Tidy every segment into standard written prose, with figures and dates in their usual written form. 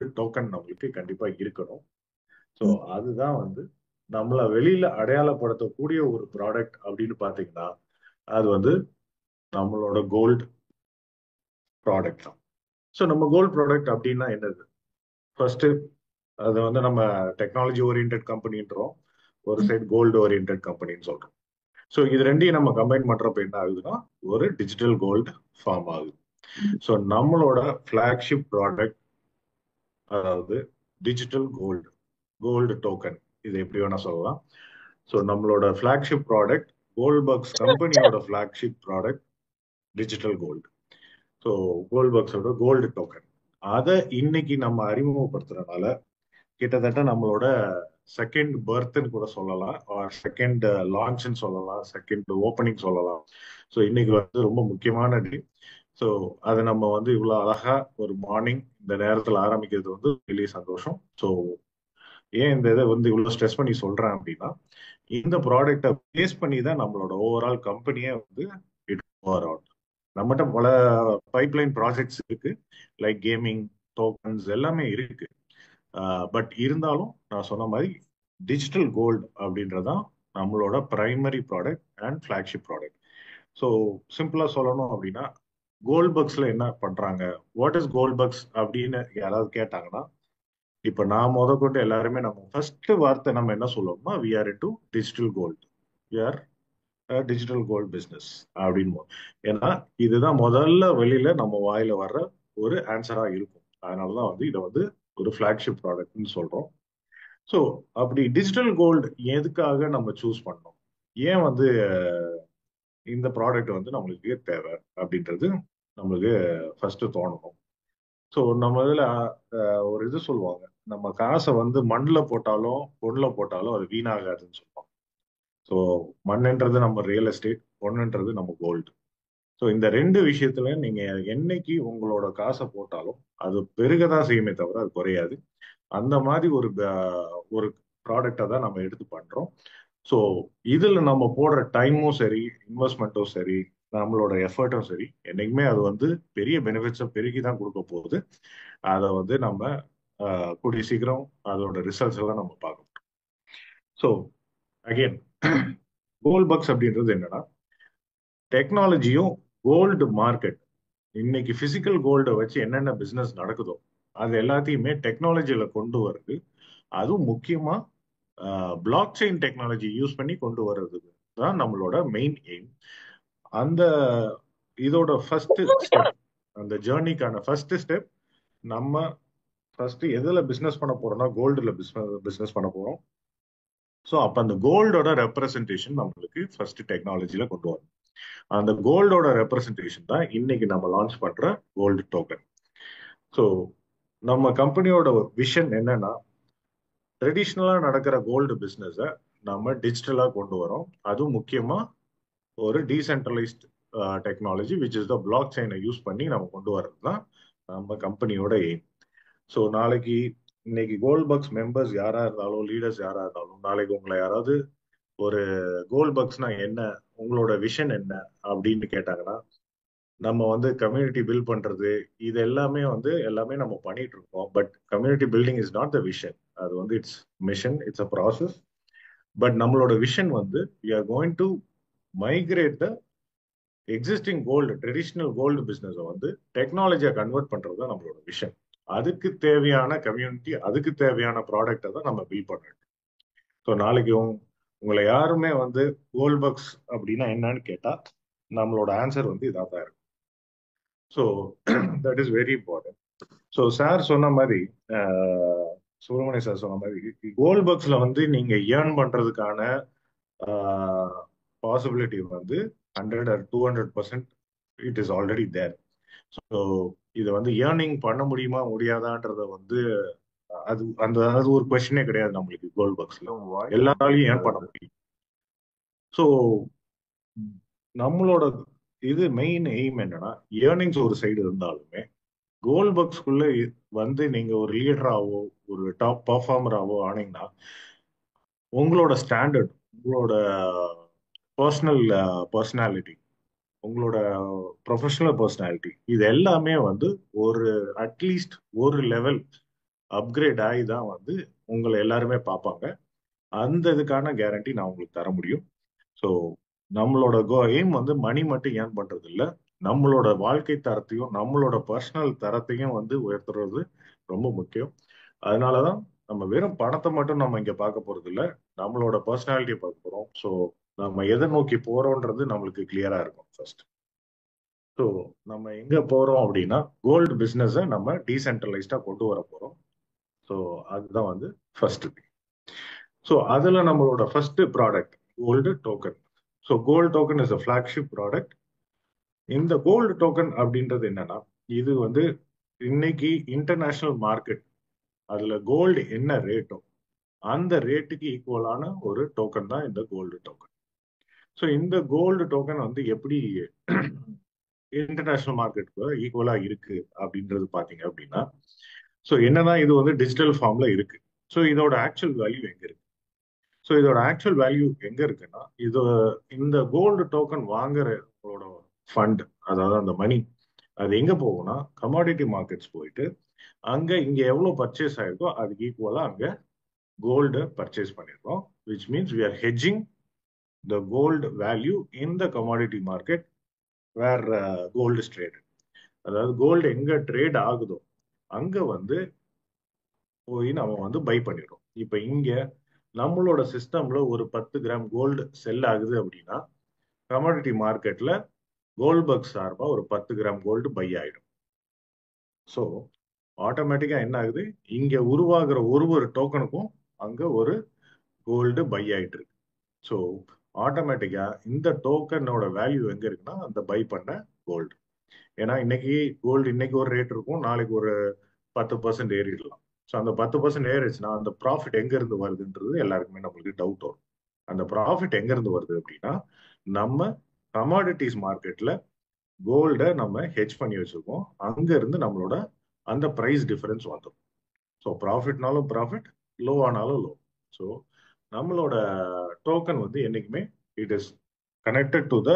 Token நம்மளுக்கு கண்டிப்பா இருக்கணும். ஸோ அதுதான் வந்து நம்மள வெளியில அடையாளப்படுத்தக்கூடிய ஒரு ப்ராடக்ட் அப்படின்னு பாத்தீங்கன்னா அது வந்து நம்மளோட கோல்டு ப்ராடக்ட் தான். ஸோ நம்ம கோல்டு ப்ராடக்ட் அப்படின்னா என்னது? ஃபர்ஸ்ட் அது வந்து நம்ம டெக்னாலஜி ஓரியன்ட் கம்பெனின்றோம், ஒரு சைடு கோல்டு ஓரியன்ட் கம்பெனின்னு சொல்றோம். ஸோ இது ரெண்டையும் நம்ம கம்பைன் பண்றப்ப என்ன ஆகுதுன்னா ஒரு டிஜிட்டல் கோல்டு ஃபார்ம் ஆகுது. ஸோ நம்மளோட ஃபிளாக்ஷிப் ப்ராடக்ட் அதாவது டிஜிட்டல் கோல்டு கோல்டு டோக்கன், இது எப்படி வேணா சொல்லலாம். ஸோ நம்மளோட ஃபிளாக்ஷிப் ப்ராடக்ட் கோல்ட் பக்ஸ் கம்பெனியோட flagship product digital gold. So gold பக்ஸோட கோல்டு டோக்கன் அதை இன்னைக்கு நம்ம அறிமுகப்படுத்துறதுனால கிட்டத்தட்ட நம்மளோட செகண்ட் பர்த்ன்னு கூட சொல்லலாம், செகண்ட் லான்ச்னு சொல்லலாம், செகண்ட் ஓப்பனிங் சொல்லலாம். ஸோ இன்னைக்கு வந்து ரொம்ப முக்கியமான டே. ஸோ அதை நம்ம வந்து இவ்வளோ அழகா ஒரு மார்னிங் இந்த நேரத்தில் ஆரம்பிக்கிறது வந்து வெளியே சந்தோஷம். ஸோ ஏன் இந்த இதை வந்து இவ்வளோ ஸ்ட்ரெஸ் பண்ணி சொல்றேன் அப்படின்னா இந்த ப்ராடக்டை பேஸ் பண்ணி தான் நம்மளோட ஓவரால் கம்பெனியே வந்து இட் ஓவர் அவுட். நம்மகிட்ட பல பைப்லைன் ப்ராஜெக்ட்ஸ் இருக்கு, லைக் கேமிங் டோக்கன்ஸ் எல்லாமே இருக்கு. பட் இருந்தாலும் நான் சொன்ன மாதிரி டிஜிட்டல் கோல்டு அப்படின்றதான் நம்மளோட primary product and flagship product. So சிம்பிளா சொல்லணும் அப்படின்னா கோல்ட் பக்ஸ்ல என்ன பண்றாங்க, வாட் இஸ் கோல்ட் பக்ஸ் அப்படின்னு யாராவது கேட்டாங்கன்னா இப்ப நான் கொண்டு எல்லாருமே நம்ம ஃபர்ஸ்ட் வார்த்தை நம்ம என்ன சொல்லுவோம்னா we are into digital gold, we are digital gold business அப்படின்னு. ஏன்னா இதுதான் முதல்ல வெளியில நம்ம வாயில வர்ற ஒரு ஆன்சரா இருக்கும். அதனாலதான் வந்து இதை வந்து ஒரு ஃபிளாக்ஷிப் ப்ராடக்ட்னு சொல்றோம். ஸோ அப்படி டிஜிட்டல் கோல்டு எதுக்காக நம்ம சூஸ் பண்ணோம், ஏன் வந்து இந்த ப்ராடக்ட் வந்து நம்மளுக்கு தேவை அப்படின்றது நம்மளுக்கு ஃபர்ஸ்ட் தோணணும். ஸோ நம்ம இதுல ஒரு இது சொல்லுவாங்க, நம்ம காசை வந்து மண்ணில் போட்டாலும் பொண்ணுல போட்டாலும் அது வீணாகாதுன்னு சொல்லுவாங்க. ஸோ மண்ணுன்றது நம்ம ரியல் எஸ்டேட், பொண்ணுன்றது நம்ம கோல்டு. ஸோ இந்த ரெண்டு விஷயத்துல நீங்க என்னைக்கு உங்களோட காசை போட்டாலும் அது பெருகதான் செய்யுமே தவிர அது குறையாது. அந்த மாதிரி ஒரு ப்ராடக்டை தான் நம்ம எடுத்து பண்றோம். ஸோ இதுல நம்ம போடுற டைமும் சரி, இன்வெஸ்ட்மெண்ட்டும் சரி, நம்மளோட எஃபர்ட்டும் சரி, என்னைக்குமே அது வந்து பெரிய பெனிஃபிட்ஸை பெருகி தான் கொடுக்க போகுது. அதை வந்து நம்ம கூடிய சீக்கிரம் அதோட ரிசல்ட்ஸ் எல்லாம் நம்ம பார்க்கணும். ஸோ அகெயின் கோல்ட் பக்ஸ் அப்படின்றது என்னன்னா டெக்னாலஜியும் கோல்டு மார்க்கெட், இன்னைக்கு பிசிக்கல் கோல்டை வச்சு என்னென்ன பிசினஸ் நடக்குதோ அது எல்லாத்தையுமே டெக்னாலஜியில கொண்டு வருது. அதுவும் முக்கியமா பிளாக் செயின் டெக்னாலஜி யூஸ் பண்ணி கொண்டு வர்றதுக்கு தான் நம்மளோட மெயின் எய்ம். அந்த இதோட ஃபர்ஸ்ட் ஸ்டெப், அந்த ஜேர்னிக்கான ஃபர்ஸ்ட் ஸ்டெப், நம்ம ஃபர்ஸ்ட் எதுல பிசினஸ் பண்ண போறோம்னா கோல்டுல பிசினஸ் பண்ண போறோம். ஸோ அப்ப அந்த கோல்டோட ரெப்ரசன்டேஷன் நம்மளுக்கு ஃபர்ஸ்ட் டெக்னாலஜில கொண்டு வரும். அந்த கோல்டோட ரெப்ரசன்டேஷன் தான் இன்னைக்கு நம்ம லான்ச் பண்ற கோல்டு டோக்கன். ஸோ நம்ம கம்பெனியோட விஷன் என்னன்னா ட்ரெடிஷ்னலா நடக்கிற கோல்டு பிசினஸ நம்ம டிஜிட்டலா கொண்டு வரோம். அதுவும் முக்கியமா ஒரு decentralised technology which is the block செயினை யூஸ் பண்ணி நம்ம கொண்டு வர்றது தான் நம்ம கம்பெனியோட எய்ம். ஸோ நாளைக்கு இன்னைக்கு கோல்ட் பக்ஸ் மெம்பர்ஸ் யாரா இருந்தாலும், லீடர்ஸ் யாரா இருந்தாலும், நாளைக்கு உங்களை யாராவது ஒரு கோல்ட் பக்ஸ்னா என்ன, உங்களோட விஷன் என்ன அப்படின்னு கேட்டாங்கன்னா நம்ம வந்து கம்யூனிட்டி பில்ட் பண்றது இது எல்லாமே வந்து எல்லாமே நம்ம பண்ணிட்டு இருக்கோம். But community building is not the vision, அது வந்து it's mission, it's a process. But நம்மளோட விஷன் வந்து we are going to migrate the existing gold traditional gold பிசினஸை வந்து டெக்னாலஜியை கன்வெர்ட் பண்றது தான் நம்மளோட விஷன். அதுக்கு தேவையான கம்யூனிட்டி, அதுக்கு தேவையான ப்ராடக்டை தான் நம்ம பில்ட் பண்ணுறோம். ஸோ நாளைக்கு உங்களை யாருமே வந்து கோல்ட் பக்ஸ் அப்படின்னா என்னன்னு கேட்டா நம்மளோட ஆன்சர் வந்து இதாக தான் இருக்கும். So that is very important. So sir சொன்ன மாதிரி, சுப்பிரமணிய சார் சொன்ன மாதிரி கோல்ட் பக்ஸ்ல வந்து நீங்க ஏர்ன் பண்றதுக்கான பாசிபிலிட்டி வந்து 100 or 200% it is already there. So இதை வந்து ஏர்னிங் பண்ண முடியுமா முடியாதான்றத வந்து அது ஒரு கொஸ்டினே கிடையாது நம்மளுக்கு. கோல்ட் பக்ஸ்ல எல்லாராலையும் ஏர்ன் பண்ண முடியும். ஸோ நம்மளோட இது மெயின் எய்ம் என்னன்னா ஏர்னிங்ஸ் ஒரு சைடு இருந்தாலுமே கோல்ட் பக்ஸ்குள்ள வந்து நீங்க ஒரு லீடராகவோ ஒரு டாப் பர்ஃபார்மராகவோ ஆனீங்கன்னா உங்களோட ஸ்டாண்டர்ட், உங்களோட பர்சனல் பர்சனாலிட்டி, உங்களோட ப்ரொஃபஷனல் பர்சனாலிட்டி இது எல்லாமே வந்து ஒரு அட்லீஸ்ட் ஒரு லெவல் அப்கிரேட் ஆகி தான் வந்து உங்களை எல்லாருமே பார்ப்பாங்க. அந்த இதுக்கான கேரண்டி நான் உங்களுக்கு தர முடியும். ஸோ நம்மளோட எய்ம் வந்து மணி மட்டும் ஏர்ன் பண்றது இல்ல, நம்மளோட வாழ்க்கை தரத்தையும் நம்மளோட பர்சனல் தரத்தையும் வந்து உயர்த்துறது ரொம்ப முக்கியம். அதனாலதான் நம்ம வெறும் பணத்தை மட்டும் நம்ம இங்க பார்க்க போறது இல்ல, நம்மளோட பர்சனாலிட்டியை பார்க்க போறோம். ஸோ நம்ம எதை நோக்கி போறோம்ன்றது நம்மளுக்கு கிளியரா இருக்கும் ஃபர்ஸ்ட். ஸோ நம்ம எங்க போறோம் அப்படின்னா கோல்டு பிசினஸை நம்ம டீசென்ட்ரலைஸ்டா கொண்டு வர போறோம். ஸோ அதுதான் வந்து ஃபர்ஸ்ட் திங். ஸோ அதுல நம்மளோட first product gold token. So gold token is a flagship product. இந்த கோல்டு டோக்கன் அப்படின்றது என்னன்னா, இது வந்து இன்னைக்கு இன்டர்நேஷனல் மார்க்கெட் அதுல கோல்டு என்ன ரேட்டோ அந்த ரேட்டுக்கு ஈக்குவலான ஒரு டோக்கன் தான் இந்த கோல்டு டோக்கன். ஸோ இந்த கோல்டு டோக்கன் வந்து எப்படி இன்டர்நேஷனல் மார்க்கெட்டுக்கு ஈக்குவலா இருக்கு அப்படின்றது பாத்தீங்க அப்படின்னா, ஸோ என்னதான் இது வந்து டிஜிட்டல் ஃபார்ம்ல இருக்கு. ஸோ இதோட ஆக்சுவல் வேல்யூ எங்க இருக்கு? ஸோ இதோட ஆக்சுவல் வேல்யூ எங்க இருக்குன்னா, இது இந்த கோல்டு டோக்கன் வாங்குறவங்களோட ஃபண்ட், அதாவது அந்த மணி, அது எங்க போகும்னா கமாடிட்டி மார்க்கெட்ஸ் போயிட்டு அங்க இங்க எவ்வளவு பர்ச்சேஸ் ஆயிருக்கோ அதுக்கு ஈக்குவலா அங்க கோல்டு பர்ச்சேஸ் பண்ணிருக்கோம். Which means we are hedging the gold value in the commodity market where gold is trade. அதாவது கோல்டு எங்க ட்ரேட் ஆகுதோ அங்க வந்து போய் நம்ம வந்து பை பண்ணிடுறோம். இப்ப இங்க நம்மளோட சிஸ்டம்ல ஒரு 10 கிராம் கோல்டு செல் ஆகுது அப்படின்னா கமாடிட்டி மார்க்கெட்ல கோல்ட்பர்க் சார்பா ஒரு 10 கிராம் கோல்டு பை ஆயிடும். ஸோ ஆட்டோமேட்டிக்கா என்ன ஆகுது, இங்க உருவாகிற ஒரு ஒரு டோக்கனுக்கும் அங்க ஒரு கோல்டு பை ஆயிட்டு இருக்கு. ஸோ ஆட்டோமேட்டிக்கா இந்த டோக்கனோட வேல்யூ எங்க இருக்குன்னா அந்த பை பண்ண கோல்டு. ஏன்னா இன்னைக்கு கோல்டு இன்னைக்கு ஒரு ரேட் இருக்கும், நாளைக்கு ஒரு 10% ஏறிடலாம். ஸோ அந்த 10% ஏறிச்சுன்னா அந்த ப்ராஃபிட் எங்க இருந்து வருதுன்றது எல்லாருக்குமே நம்மளுக்கு டவுட் வரும். அந்த ப்ராஃபிட் எங்க இருந்து வருது அப்படின்னா, நம்ம கமாடிட்டிஸ் மார்க்கெட்ல கோல்டை நம்ம ஹெட்ஜ் பண்ணி வச்சிருக்கோம், அங்க இருந்து நம்மளோட அந்த பிரைஸ் டிஃபரன்ஸ் வந்துடும். ஸோ ப்ராஃபிட்னாலும் ப்ராஃபிட், லோ ஆனாலும் லோ. ஸோ நம்மளோட டோக்கன் வந்து என்னைக்குமே it is connected to the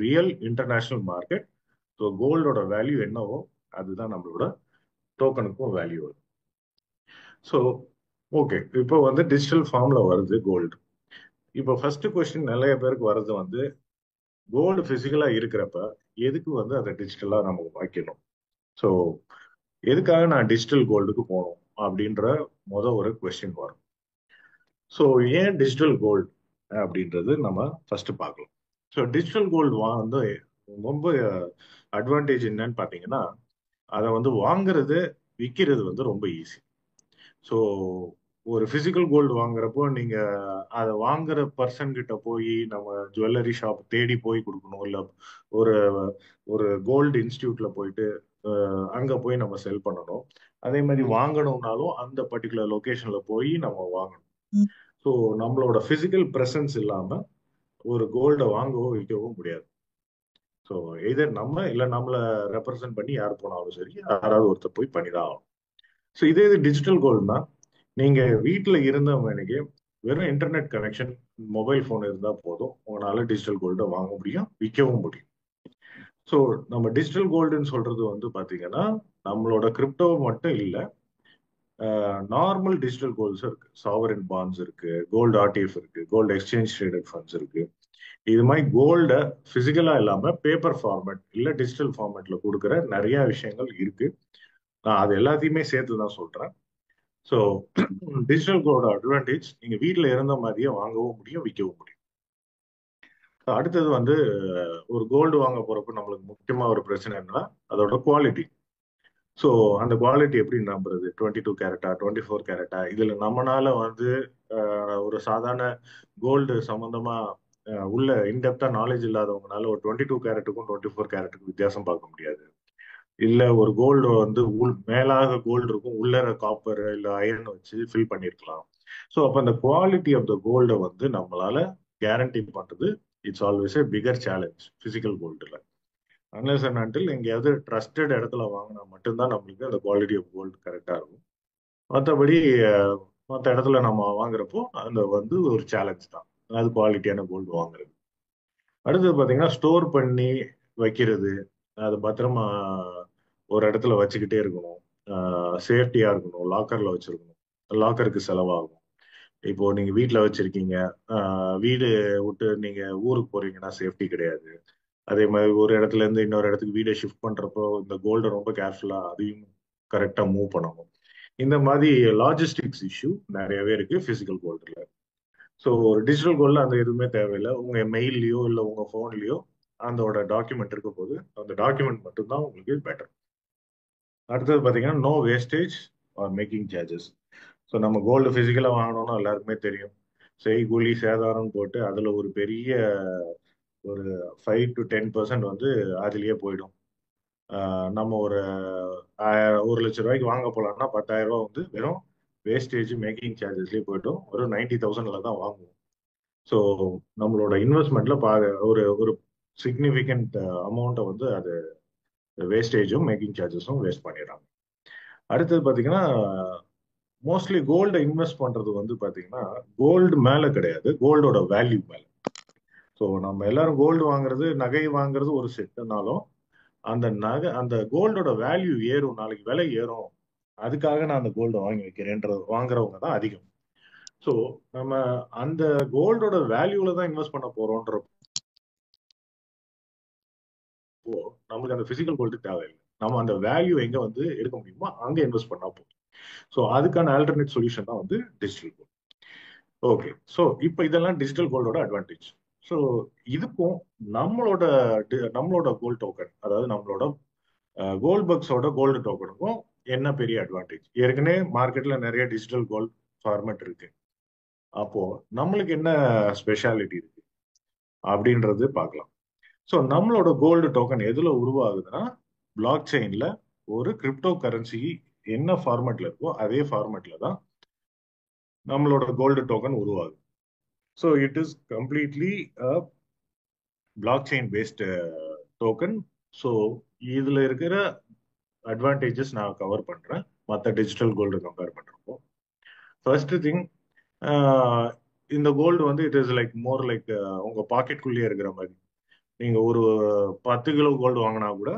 real international market. So கோல்டோட வேல்யூ என்னவோ அதுதான் நம்மளோட டோக்கனுக்கும் வேல்யூ வரும். ஸோ ஓகே, இப்போ வந்து டிஜிட்டல் ஃபார்ம்ல வருது கோல்டு. இப்போ ஃபர்ஸ்ட் கொஸ்டின் நிறைய பேருக்கு வர்றது வந்து கோல்டு பிசிக்கலா இருக்கிறப்ப எதுக்கு வந்து அதை டிஜிட்டலா நம்ம வைக்கணும்? ஸோ எதுக்காக நான் டிஜிட்டல் கோல்டுக்கு போகணும் அப்படின்ற ஒரு கொஸ்டின் வரும். ஸோ ஏன் டிஜிட்டல் கோல்டு அப்படின்றது நம்ம ஃபர்ஸ்ட் பார்க்கலாம். ஸோ டிஜிட்டல் கோல்டு வந்து ரொம்ப அட்வான்டேஜ் என்னன்னு பார்த்தீங்கன்னா, அதை வந்து வாங்குறது விற்கிறது வந்து ரொம்ப ஈஸி. ஸோ ஒரு பிசிக்கல் கோல்டு வாங்குறப்போ நீங்க அதை வாங்குற பர்சன் கிட்ட போய் நம்ம ஜுவல்லரி ஷாப் தேடி போய் கொடுக்கணும், இல்லை ஒரு ஒரு கோல்டு இன்ஸ்டியூட்ல போயிட்டு அங்க போய் நம்ம செல் பண்ணணும். அதே மாதிரி வாங்கணும்னாலும் அந்த பர்டிகுலர் லொகேஷன்ல போய் நம்ம வாங்கணும். ஸோ நம்மளோட பிசிக்கல் பிரசன்ஸ் இல்லாம ஒரு கோல்டை வாங்கவோ விற்கவோ முடியாது. ஸோ எதர் நம்ம இல்லை நம்மளை ரெப்ரசென்ட் பண்ணி யார் போனாலும் சரி, யாராவது ஒருத்தர் போய் பண்ணிதான் ஆகும். ஸோ இதே இது டிஜிட்டல் கோல்டுனா நீங்க வீட்டில் இருந்தவங்க வெறும் இன்டர்நெட் கனெக்ஷன், மொபைல் போன் இருந்தா போதும், உங்களால டிஜிட்டல் கோல்டை வாங்க முடியும், விற்கவும் முடியும். ஸோ நம்ம டிஜிட்டல் கோல்டுன்னு சொல்றது வந்து பாத்தீங்கன்னா நம்மளோட கிரிப்டோ மட்டும் இல்லை, நார்மல் டிஜிட்டல் கோல்ட்ஸ் இருக்கு, சாவரின் பாண்ட்ஸ் இருக்கு, கோல்டு ஆர்டிஎஃப் இருக்கு, கோல்டு எக்ஸ்சேஞ்ச் ட்ரேடட் ஃபண்ட்ஸ் இருக்கு. இது மாதிரி கோல்டை பிசிக்கலா இல்லாம பேப்பர் ஃபார்மேட் இல்ல டிஜிட்டல் ஃபார்மேட்ல கொடுக்குற நிறைய விஷயங்கள் இருக்கு. நான் அது எல்லாத்தையுமே சேர்த்து தான் சொல்றேன். ஸோ டிஜிட்டல் கோல்டோட அட்வான்டேஜ் நீங்க வீட்டில் இருந்த மாதிரியே வாங்கவும் முடியும், விற்கவும் முடியும். அடுத்தது வந்து ஒரு கோல்டு வாங்க போறப்ப நம்மளுக்கு முக்கியமா ஒரு பிரச்சனை என்னன்னா அதோட குவாலிட்டி. ஸோ அந்த குவாலிட்டி எப்படி நம்புறது? 22 கேரட்டா, 24 கேரட்டா? இதுல நம்மனால வந்து ஒரு சாதாரண கோல்டு சம்பந்தமா உள்ள இன்டெப்தா நாலேஜ் இல்லாதவங்கனால ஒரு 22 கேரட்டுக்கும் 24 கேரட்டுக்கும் வித்தியாசம் பார்க்க முடியாது. இல்ல ஒரு கோல்டு வந்து மேலாக கோல்டு இருக்கும், உள்ளர காப்பர் இல்ல அயர்ன் வச்சு ஃபில் பண்ணிருக்கலாம். ஸோ அப்ப அந்த குவாலிட்டி ஆஃப் த கோல்டை வந்து நம்மளால கேரண்டி பண்றது it's always a bigger challenge physical கோல்டுல. அன்லெஸ் அண்ட் அன்டில் எங்கேயாவது ட்ரஸ்டட் இடத்துல வாங்கினா மட்டும்தான் நம்மளுக்கு அந்த குவாலிட்டி ஆஃப் கோல்டு கரெக்டா இருக்கும். மற்றபடி மற்ற இடத்துல நம்ம வாங்குறப்போ அந்த வந்து ஒரு சேலஞ்ச் தான், அது குவாலிட்டியான கோல்டு வாங்குறது. அடுத்தது பார்த்தீங்கன்னா ஸ்டோர் பண்ணி வைக்கிறது, அது பத்திரமா ஒரு இடத்துல வச்சுக்கிட்டே இருக்கணும். சேஃப்டியா இருக்கணும், லாக்கர்ல வச்சிருக்கணும். லாக்கருக்கு செலவாகும். இப்போ நீங்க வீட்ல வச்சிருக்கீங்க, வீடு விட்டு நீங்க ஊருக்கு போறீங்கன்னா சேஃப்டி கிடையாது. அதே மாதிரி ஒரு இடத்துல இருந்து இன்னொரு இடத்துக்கு வீடை ஷிஃப்ட் பண்றப்போ இந்த கோல்டை ரொம்ப கேர்ஃபுல்லா அதையும் கரெக்டா மூவ் பண்ணணும். இந்த மாதிரி லாஜிஸ்டிக்ஸ் இஷ்யூ நிறையவே இருக்கு பிசிக்கல் கோல்டுல. ஸோ ஒரு டிஜிட்டல் கோல்ட்ல அந்த எதுவுமே தேவையில்லை. உங்க மெயில்லயோ இல்லை உங்க போன்லயோ அதோட டாக்குமெண்ட் இருக்க போது அந்த டாக்குமெண்ட் மட்டும்தான் உங்களுக்கு பெட்டர். அடுத்தது பார்த்தீங்கன்னா no wastage or making charges. So நம்ம கோல்டு பிசிக்கலாக வாங்கணும்னா எல்லாருக்குமே தெரியும், செய்கூலி சேதாரம் போட்டு அதுல ஒரு பெரிய ஒரு 5 to 10% வந்து அதுலயே போயிடும். நம்ம ஒரு 1 லட்சம் ரூபாய்க்கு வாங்க போலாம்னா 10,000 ரூபாய் வந்து வெறும் வேஸ்டேஜ் மேக்கிங் சார்ஜஸ்லயே போயிடும். ஒரு 90,000ல தான் வாங்குவோம். ஸோ நம்மளோட இன்வெஸ்ட்மெண்ட்ல ஒரு ஒரு சிக்னிஃபிகண்ட் அமௌண்ட்டை வந்து அது வேஸ்டேஜும் மேக்கிங் சார்ஜஸும் வேஸ்ட் பண்ணிடுறாங்க. அடுத்தது பார்த்தீங்கன்னா மோஸ்ட்லி கோல்டை இன்வெஸ்ட் பண்றது வந்து பார்த்தீங்கன்னா கோல்டு மேல கிடையாது, கோல்டோட வேல்யூ மேல. ஸோ நம்ம எல்லாரும் கோல்டு வாங்குறது, நகை வாங்குறது ஒரு செட்டுனாலும் அந்த நகை அந்த கோல்டோட வேல்யூ ஏறும், நாளைக்கு விலை ஏறும், அதுக்காக நான் அந்த கோல்டை வாங்கி வைக்கிறேன்றது வாங்குறவங்க தான் அதிகம். ஸோ நம்ம அந்த கோல்டோட வேல்யூல தான் இன்வெஸ்ட் பண்ண போறோம்ன்றப்போ நம்மளுக்கு அந்த பிசிக்கல் கோல்டு தேவையில்லை. நம்ம அந்த வேல்யூ எங்க வந்து எடுக்க முடியுமோ அங்க இன்வெஸ்ட் பண்ணா போதும். ஸோ அதுக்கான ஆல்டர்னேட் சொல்யூஷன் தான் வந்து டிஜிட்டல் கோல்டு. ஓகே, ஸோ இப்போ இதெல்லாம் டிஜிட்டல் கோல்டோட அட்வான்டேஜ். ஸோ இதுக்கும் நம்மளோட நம்மளோட கோல்ட் டோக்கன், அதாவது நம்மளோட கோல்ட் பக்ஸோட கோல்டு டோக்கனுக்கும் என்ன பெரிய அட்வான்டேஜ்? ஏற்கனவே மார்க்கெட்ல நிறைய டிஜிட்டல் கோல்ட் ஃபார்மேட் இருக்கு. அப்போ நம்மளுக்கு என்ன ஸ்பெஷாலிட்டி இருக்கு அப்படின்றது பார்க்கலாம். ஸோ நம்மளோட கோல்டு டோக்கன் எதுல உருவாகுதுன்னா பிளாக் செயின்ல ஒரு கிரிப்டோ கரன்சி என்ன ஃபார்மேட்ல இருக்கோ அதே ஃபார்மேட்ல தான் நம்மளோட கோல்டு டோக்கன் உருவாகுது. So it is completely block chain based token. So இதுல இருக்கிற அட்வான்டேஜஸ் நான் கவர் பண்றேன் மற்ற டிஜிட்டல் கோல்டு கம்பேர் பண்றப்போ. ஃபர்ஸ்ட் திங், இந்த கோல்டு வந்து it is like more like உங்க பாக்கெட்குள்ளேயே இருக்கிற மாதிரி. நீங்க ஒரு 10 கிலோ கோல்டு வாங்கினா கூட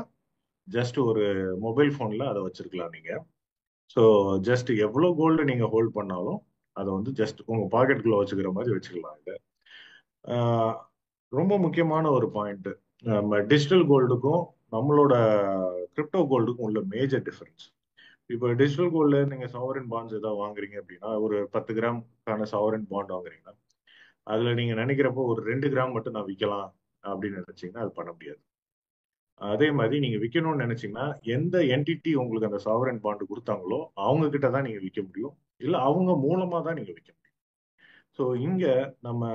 ஜஸ்ட் ஒரு மொபைல் போன்ல அதை வச்சிருக்கலாம் நீங்க. ஸோ ஜஸ்ட் எவ்வளோ கோல்டு நீங்க ஹோல்ட் பண்ணாலும் அதை வந்து ஜஸ்ட் உங்க பாக்கெட்டுக்குள்ள வச்சுக்கிற மாதிரி வச்சுக்கலாம் இதை. ரொம்ப முக்கியமான ஒரு பாயிண்ட், நம்ம டிஜிட்டல் கோல்டுக்கும் நம்மளோட கிரிப்டோ கோல்டுக்கும் உள்ள மேஜர் டிஃபரன்ஸ். இப்போ டிஜிட்டல் கோல்ட்ல நீங்க சாவரின் பாண்ட்ஸ் ஏதாவது வாங்குறீங்க அப்படின்னா ஒரு 10 கிராம்க்கான சாவரின் பாண்ட் வாங்குறீங்கன்னா அதுல நீங்க நினைக்கிறப்போ ஒரு 2 கிராம் மட்டும் நான் விற்கலாம் அப்படின்னு நினைச்சீங்கன்னா அது பண்ண முடியாது. அதே மாதிரி நீங்க விற்கணும்னு நினைச்சீங்கன்னா எந்த என்டிட்டி உங்களுக்கு அந்த சாவரன் பாண்டு கொடுத்தாங்களோ அவங்க கிட்ட தான் நீங்க விற்க முடியும், இல்ல அவங்க மூலமா தான் நீங்க விற்க முடியும். ஸோ இங்க நம்ம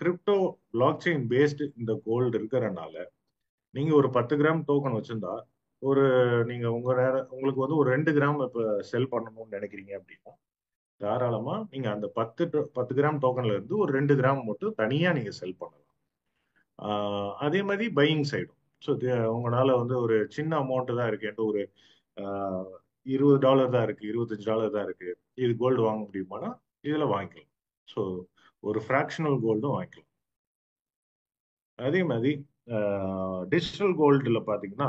கிரிப்டோ பிளாக் செயின் பேஸ்டு இந்த கோல்டு இருக்கிறனால நீங்க ஒரு 10 கிராம் டோக்கன் வச்சிருந்தா ஒரு நீங்க உங்களுக்கு வந்து ஒரு 2 கிராம் இப்ப செல் பண்ணணும்னு நினைக்கிறீங்க அப்படின்னா தாராளமா நீங்க அந்த 10 கிராம் டோக்கன்ல இருந்து ஒரு 2 கிராம் மட்டும் தனியா நீங்க செல் பண்ணலாம். அதே மாதிரி பையிங் சைடும். ஸோ உங்களால வந்து ஒரு சின்ன அமௌண்ட் தான் இருக்கு, என்கிட்ட ஒரு ஆஹ், $20 தான் இருக்கு, $25 தான் இருக்கு, இது கோல்டு வாங்க முடியுமானா இதுல வாங்கிக்கலாம். ஸோ ஒரு ஃப்ராக்ஷனல் கோல்டும் வாங்கிக்கலாம். அதே மாதிரி டிஜிட்டல் கோல்டுல பாத்தீங்கன்னா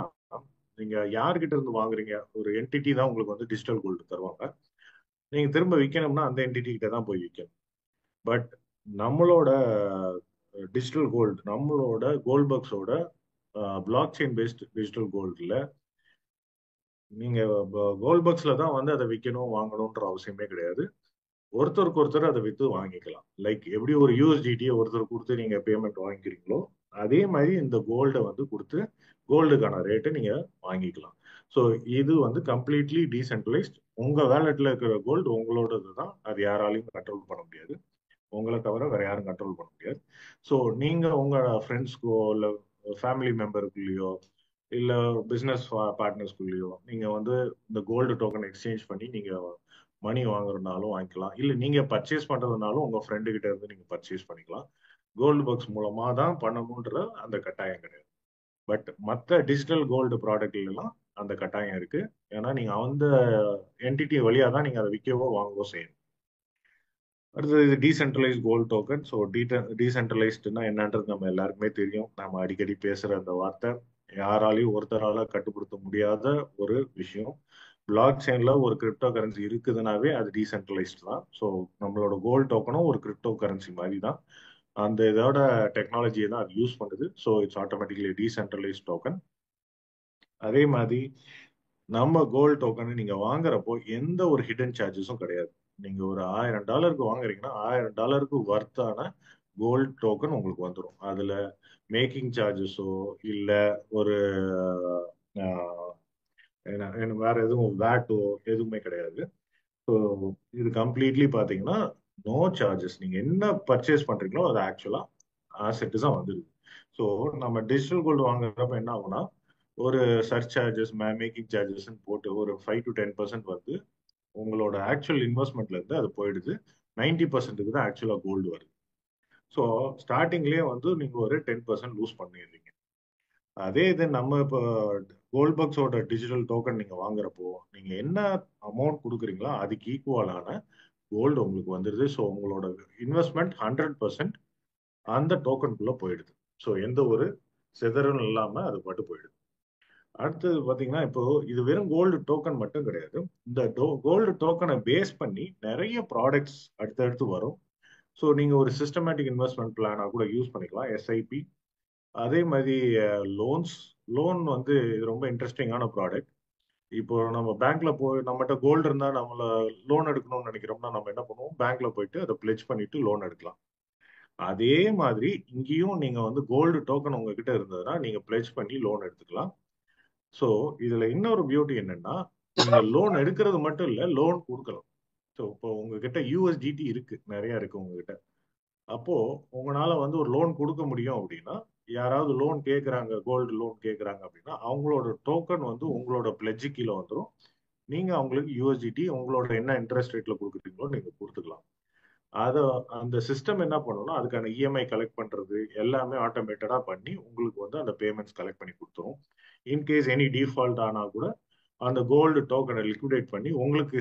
நீங்க யார்கிட்ட இருந்து வாங்குறீங்க, ஒரு என்டிட்டி தான் உங்களுக்கு வந்து டிஜிட்டல் கோல்டு தருவாங்க. நீங்க திரும்ப விற்கணும்னா அந்த என்டிட்டி கிட்ட தான் போய் விற்கணும். பட் நம்மளோட டிஜிட்டல் கோல்டு, நம்மளோட கோல்ட் பக்ஸோட பிளாக் செயின் பேஸ்ட் டிஜிட்டல் கோல்டுல நீங்க கோல்ட் பக்ஸ்ல தான் வந்து அதை விற்கணும் வாங்கணும்ன்ற அவசியமே கிடையாது. ஒருத்தருக்கு ஒருத்தர் அதை வித்து வாங்கிக்கலாம். லைக் எப்படி ஒரு யூஎஸ்டிடியை ஒருத்தர் கொடுத்து நீங்க பேமெண்ட் வாங்கிக்கிறீங்களோ அதே மாதிரி இந்த கோல்டை வந்து கொடுத்து கோல்டுக்கான ரேட்டை நீங்க வாங்கிக்கலாம். ஸோ இது வந்து கம்ப்ளீட்லி டீசென்ட்ரலைஸ்ட். உங்க வேலெட்ல இருக்கிற கோல்டு உங்களோடது தான், அது யாராலையும் கண்ட்ரோல் பண்ண முடியாது. உங்களை தவிர வேற யாரும் கண்ட்ரோல் பண்ண முடியாது. ஸோ நீங்க உங்க ஃப்ரெண்ட்ஸ்க்கோ இல்லை ஃபேமிலி மெம்பருக்குள்ளேயோ இல்லை பிஸ்னஸ் பார்ட்னர்ஸ்குள்ளேயோ நீங்க வந்து இந்த கோல்டு டோக்கன் எக்ஸ்சேஞ்ச் பண்ணி நீங்க மணி வாங்குறதுனாலும் வாங்கிக்கலாம், இல்லை நீங்க பர்ச்சேஸ் பண்றதுனாலும் உங்க ஃப்ரெண்டு கிட்ட இருந்து நீங்க பர்ச்சேஸ் பண்ணிக்கலாம். கோல்டு பாக்ஸ் மூலமா தான் பண்ணணுன்ற அந்த கட்டாயம் கிடையாது. பட் மற்ற டிஜிட்டல் கோல்டு ப்ராடக்ட்ல எல்லாம் அந்த கட்டாயம் இருக்கு. ஏன்னா நீங்க அந்த என்டிட்டி வழியா தான் நீங்க அதை விற்கவோ வாங்கவோ செய்யணும். அடுத்தது இது டீசென்ட்ரலைஸ்ட் கோல்ட் டோக்கன். ஸோ டீசென்ட்ரலைஸ்டுனா என்னன்றது நம்ம எல்லாருக்குமே தெரியும். நம்ம அடிக்கடி பேசுற அந்த வார்த்தை யாராலையும் ஒருத்தரால கட்டுப்படுத்த முடியாத ஒரு விஷயம். பிளாக் செயின்ல ஒரு கிரிப்டோ கரன்சி இருக்குதுனாவே அது டீசென்ட்ரலைஸ்ட் தான். ஸோ நம்மளோட கோல்ட் டோக்கனும் ஒரு கிரிப்டோ கரன்சி மாதிரி தான். அந்த இதோட டெக்னாலஜியை தான் அது யூஸ் பண்ணுது. So it's automatically decentralised token. அதே மாதிரி நம்ம கோல்ட் டோக்கன் நீங்க வாங்குறப்போ எந்த ஒரு ஹிடன் சார்ஜஸும் கிடையாது. நீங்க ஒரு $1000 வாங்குறீங்கன்னா $1000 வர்த்தான கோல்ட் டோக்கன் உங்களுக்கு வந்துடும். அதுல மேக்கிங் சார்ஜஸோ இல்ல ஒரு வேற எதுவும் வேட்டோ எதுவுமே கிடையாது. ஸோ இது கம்ப்ளீட்லி பாத்தீங்கன்னா நோ சார்ஜஸ். நீங்க என்ன பர்ச்சேஸ் பண்றீங்களோ அது ஆக்சுவலா ஆசெட்டு தான் வந்துருது. ஸோ நம்ம டிஜிட்டல் கோல்டு வாங்குறப்ப என்ன ஆகும்னா ஒரு சர்ச் சார்ஜஸ் மேக்கிங் சார்ஜஸ் போட்டு ஒரு 5 to 10% வந்து உங்களோட ஆக்சுவல் இன்வெஸ்ட்மெண்ட்ல இருந்து அது போயிடுது. 90% தான் ஆக்சுவலா கோல்டு வருது. ஸோ ஸ்டார்டிங்லேயே வந்து நீங்க ஒரு 10% லூஸ் பண்ணிடுறீங்க. அதே இது நம்ம இப்போ கோல்ட் பக்ஸோட டிஜிட்டல் டோக்கன் நீங்க வாங்குறப்போ நீங்க என்ன அமௌண்ட் கொடுக்குறீங்களோ அதுக்கு ஈக்குவலான கோல்டு உங்களுக்கு வந்துடுது. ஸோ உங்களோட இன்வெஸ்ட்மெண்ட் 100% அந்த டோக்கனுக்குள்ள போயிடுது. ஸோ எந்த ஒரு சிதறலும் இல்லாம அது பட்டு போயிடுது. அடுத்தது பாத்தீங்கன்னா இப்போ இது வெறும் கோல்டு டோக்கன் மட்டும் கிடையாது. இந்த கோல்டு டோக்கனை பேஸ் பண்ணி நிறைய ப்ராடக்ட்ஸ் அடுத்தடுத்து வரும். ஸோ நீங்க ஒரு சிஸ்டமேட்டிக் இன்வெஸ்ட்மெண்ட் பிளானா கூட யூஸ் பண்ணிக்கலாம், எஸ்ஐபி. அதே மாதிரி லோன்ஸ். லோன் வந்து இது ரொம்ப இன்ட்ரெஸ்டிங்கான ப்ராடக்ட். இப்போ நம்ம பேங்க்ல போய் நம்மகிட்ட கோல்டு இருந்தா நம்மள லோன் எடுக்கணும்னு நினைக்கிறோம்னா நம்ம என்ன பண்ணுவோம், பேங்க்ல போயிட்டு அதை பிளெஜ் பண்ணிட்டு லோன் எடுக்கலாம். அதே மாதிரி இங்கேயும் நீங்க வந்து கோல்டு டோக்கன் உங்ககிட்ட இருந்ததுன்னா நீங்க பிளெஜ் பண்ணி லோன் எடுத்துக்கலாம். ஸோ இதுல இன்னொரு பியூட்டி என்னன்னா நீங்க லோன் எடுக்கிறது மட்டும் இல்ல, லோன் கொடுக்கலாம். ஸோ இப்போ உங்ககிட்ட யூஎஸ்டிடி இருக்கு, நிறைய இருக்கு உங்ககிட்ட. அப்போ உங்களால வந்து ஒரு லோன் கொடுக்க முடியும் அப்படின்னா, யாராவது லோன் கேட்குறாங்க, கோல்டு லோன் கேட்குறாங்க அப்படின்னா அவங்களோட டோக்கன் வந்து உங்களோட பிளெட்ஜ் கீழே வந்துடும். நீங்க அவங்களுக்கு யூஎஸ்டிடி உங்களோட என்ன இன்ட்ரெஸ்ட் ரேட்ல கொடுக்குறீங்களோ நீங்க கொடுத்துக்கலாம். அதை அந்த சிஸ்டம் என்ன பண்ணணும்னா அதுக்கான இஎம்ஐ கலெக்ட் பண்றது எல்லாமே ஆட்டோமேட்டடா பண்ணி உங்களுக்கு வந்து அந்த பேமெண்ட்ஸ் கலெக்ட் பண்ணி கொடுத்துரும். இன்கேஸ் எனி டிஃபால்ட் ஆனா கூட அந்த கோல்டு டோக்கனை லிக்விடேட் பண்ணி உங்களுக்கு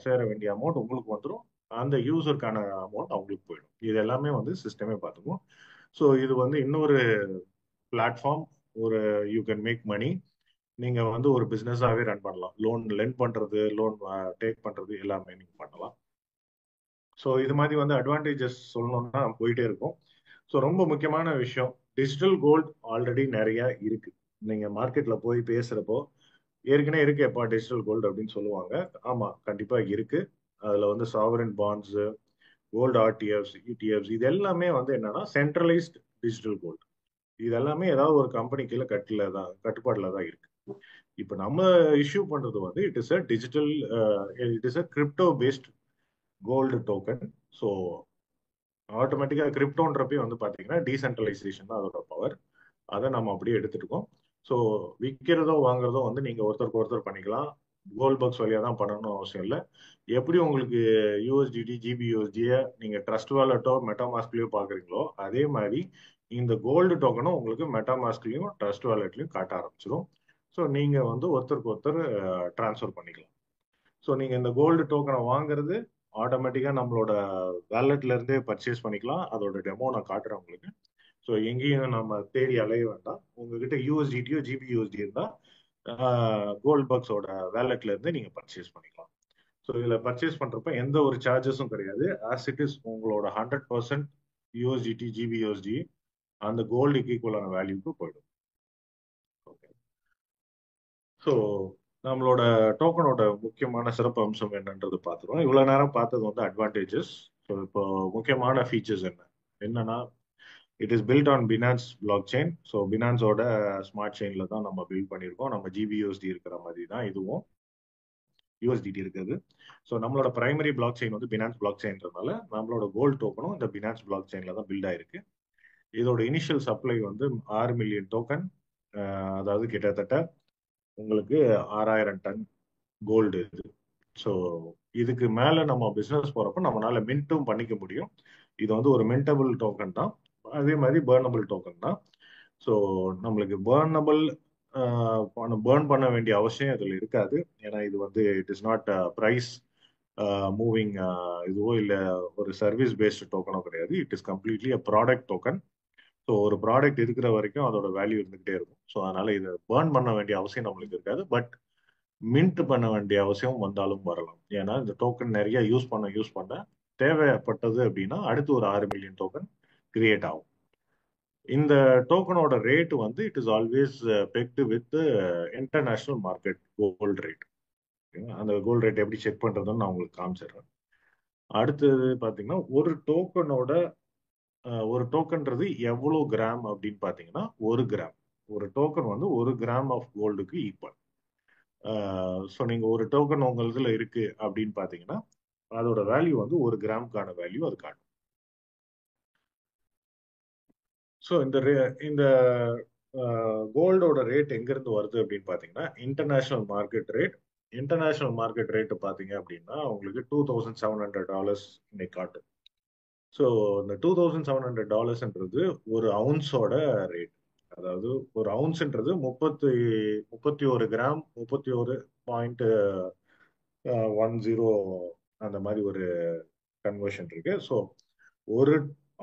சேர வேண்டிய அமௌண்ட் உங்களுக்கு வந்துடும். அந்த யூசருக்கான அமௌண்ட் அவங்களுக்கு போயிடும். இது எல்லாமே வந்து சிஸ்டமே பார்த்துக்கும். ஸோ இது வந்து இன்னொரு பிளாட்ஃபார்ம். ஒரு யூ கேன் மேக் மணி. நீங்க வந்து ஒரு பிசினஸாவே ரன் பண்ணலாம். லோன் லெண்ட் பண்றது, லோன் டேக் பண்றது எல்லாமே நீங்க பண்ணலாம். ஸோ இது மாதிரி வந்து அட்வான்டேஜஸ் சொல்லணும்னா போயிட்டே இருக்கும். ஸோ ரொம்ப முக்கியமான விஷயம், டிஜிட்டல் கோல்டு ஆல்ரெடி நிறைய இருக்கு. நீங்க மார்க்கெட்ல போய் பேசுறப்போ ஏற்கனவே இருக்கு எப்பா டிஜிட்டல் கோல்டு அப்படின்னு சொல்லுவாங்க. ஆமா, கண்டிப்பா இருக்கு. அதுல வந்து சாவரன் பாண்ட்ஸ், கோல்டு ஆர்டிஎஃப்ஸ், இடிஎஃப்ஸ் இது எல்லாமே வந்து என்னன்னா சென்ட்ரலைஸ்ட் டிஜிட்டல் கோல்டு. இது எல்லாமே ஏதாவது ஒரு கம்பெனி கீழே கட்டுப்பாடுல தான் இருக்கு. இப்ப நம்ம இஷ்யூ பண்றது வந்து it is a crypto based gold token. So ஆட்டோமேட்டிக்கா கிரிப்டோன்றப்பே வந்து பாத்தீங்கன்னா டீசென்ட்ரலைசேஷன் தான் அதோட பவர். அதை நம்ம அப்படியே எடுத்துருக்கோம். ஸோ விற்கிறதோ வாங்குறதோ வந்து நீங்க ஒருத்தருக்கு ஒருத்தர் பண்ணிக்கலாம். கோல்ட் பாக்ஸ் வழியா தான் பண்ணணும்னு அவசியம் இல்லை. எப்படி உங்களுக்கு யூஎஸ்டிடி ஜிபியூஎஸ்டிய நீங்க ட்ரஸ்ட் வாலெட்டோ மெட்டாமாஸ்க்லயோ பாக்குறீங்களோ அதே மாதிரி இந்த கோல்டு டோக்கனும் உங்களுக்கு மெட்டாமாஸ்க்லயும் ட்ரஸ்ட் வாலெட்லயும் காட்ட ஆரம்பிச்சிடும். ஸோ நீங்க வந்து ஒருத்தருக்கு ஒருத்தர் டிரான்ஸ்ஃபர் பண்ணிக்கலாம். ஸோ நீங்க இந்த கோல்டு டோக்கனை வாங்குறது ஆட்டோமேட்டிக்கா நம்மளோட வேலெட்ல இருந்தே பர்ச்சேஸ் பண்ணிக்கலாம். அதோட டெமோ நான் காட்டுறேன் உங்களுக்கு. ஸோ எங்கேயும் நம்ம தேடி அலைய வேண்டாம். உங்ககிட்ட யூஎஸ்டிடியோ ஜிபியூஎஸ்டி இருந்தா கோல்ட் பாக்ஸோட வேலெட்ல இருந்து நீங்க பர்ச்சேஸ் பண்ணிக்கலாம். ஸோ இதுல பர்ச்சேஸ் பண்றப்ப எந்த ஒரு சார்ஜஸும் கிடையாது. ஆஸ் இட் இஸ் உங்களோட 100% யூஎஸ்டிடி ஜிபியூஎஸ்டி அந்த கோல்டுக்கு ஈக்குவலான வேல்யூக்கு போயிடும். ஓகே. ஸோ நம்மளோட டோக்கனோட முக்கியமான சிறப்பு அம்சம் என்னன்றது பார்த்துருவோம். இவ்வளவு நேரம் பார்த்தது வந்து அட்வான்டேஜஸ். ஸோ இப்போ முக்கியமான ஃபீச்சர்ஸ் என்னன்னா it is built on Binance blockchain. ஸோ பினான்ஸோட ஸ்மார்ட் செயின்ல தான் நம்ம பில்ட் பண்ணியிருக்கோம். நம்ம ஜிபியூஎஸ்டி இருக்கிற மாதிரி தான் இதுவும் யூஎஸ்டிடி இருக்குது. ஸோ நம்மளோட பிரைமரி பிளாக் செயின் வந்து பினான்ஸ் பிளாக் செயின்றதுனால நம்மளோட கோல்ட் டோக்கனும் இந்த பினான்ஸ் பிளாக் செயின்ல தான் பில்ட் ஆயிருக்கு. இதோட இனிஷியல் சப்ளை வந்து 6 மில்லியன் டோக்கன். அதாவது கிட்டத்தட்ட உங்களுக்கு 6000 டன் கோல்டு இது. ஸோ இதுக்கு மேல நம்ம பிசினஸ் போறப்ப நம்மளால மின்ட்டும் பண்ணிக்க முடியும். இது வந்து ஒரு மின்டபிள் டோக்கன் தான். அதே மாதிரி பர்னபிள் டோக்கன் தான். ஸோ நம்மளுக்கு பேர்ன் பண்ண வேண்டிய அவசியம் இதில் இருக்காது. ஏன்னா இது வந்து it is not price moving இதுவோ இல்லை ஒரு சர்வீஸ் பேஸ்டு டோக்கனோ கிடையாது. It is completely a product token. So ஒரு ப்ராடக்ட் இருக்கிற வரைக்கும் அதோட வேல்யூ இருந்துகிட்டே இருக்கும். ஸோ அதனால இதை பேர்ன் பண்ண வேண்டிய அவசியம் நம்மளுக்கு இருக்காது. பட் மின்ட் பண்ண வேண்டிய அவசியம் வந்தாலும் வரலாம். ஏன்னா இந்த டோக்கன் நிறைய யூஸ் பண்ண தேவைப்பட்டது அப்படின்னா அடுத்து ஒரு 6 மில்லியன் டோக்கன் கிரியேட் ஆகும். இந்த டோக்கனோட ரேட் வந்து it is always pegged with international market gold rate. அந்த கோல்டு ரேட் எப்படி செக் பண்றதுன்னு நான் உங்களுக்கு காமிச்சிடுறேன். அடுத்தது பாத்தீங்கன்னா ஒரு டோக்கன்றது எவ்வளவு கிராம் அப்படின்னு பாத்தீங்கன்னா 1 கிராம். ஒரு டோக்கன் வந்து 1 கிராம் ஆஃப் கோல்டுக்கு ஈக்குவல். ஸோ நீங்க ஒரு டோக்கன் உங்க இதுல இருக்கு அப்படின்னு பாத்தீங்கன்னா அதோட வேல்யூ வந்து 1 கிராமுக்கான வேல்யூ அது காட்டும். ஸோ இந்த கோல்டோட ரேட் எங்க இருந்து வருது அப்படின்னு பாத்தீங்கன்னா international market rate. International market rate பாத்தீங்க அப்படின்னா உங்களுக்கு $2,700 இன்னைக்கு காட்டும். ஸோ இந்த $2,700 ஒரு அவுன்ஸோட ரேட். அதாவது ஒரு அவுன்ஸ்ன்றது 31 கிராம் 31.10 அந்த மாதிரி ஒரு கன்வர்ஷன் இருக்கு. ஸோ ஒரு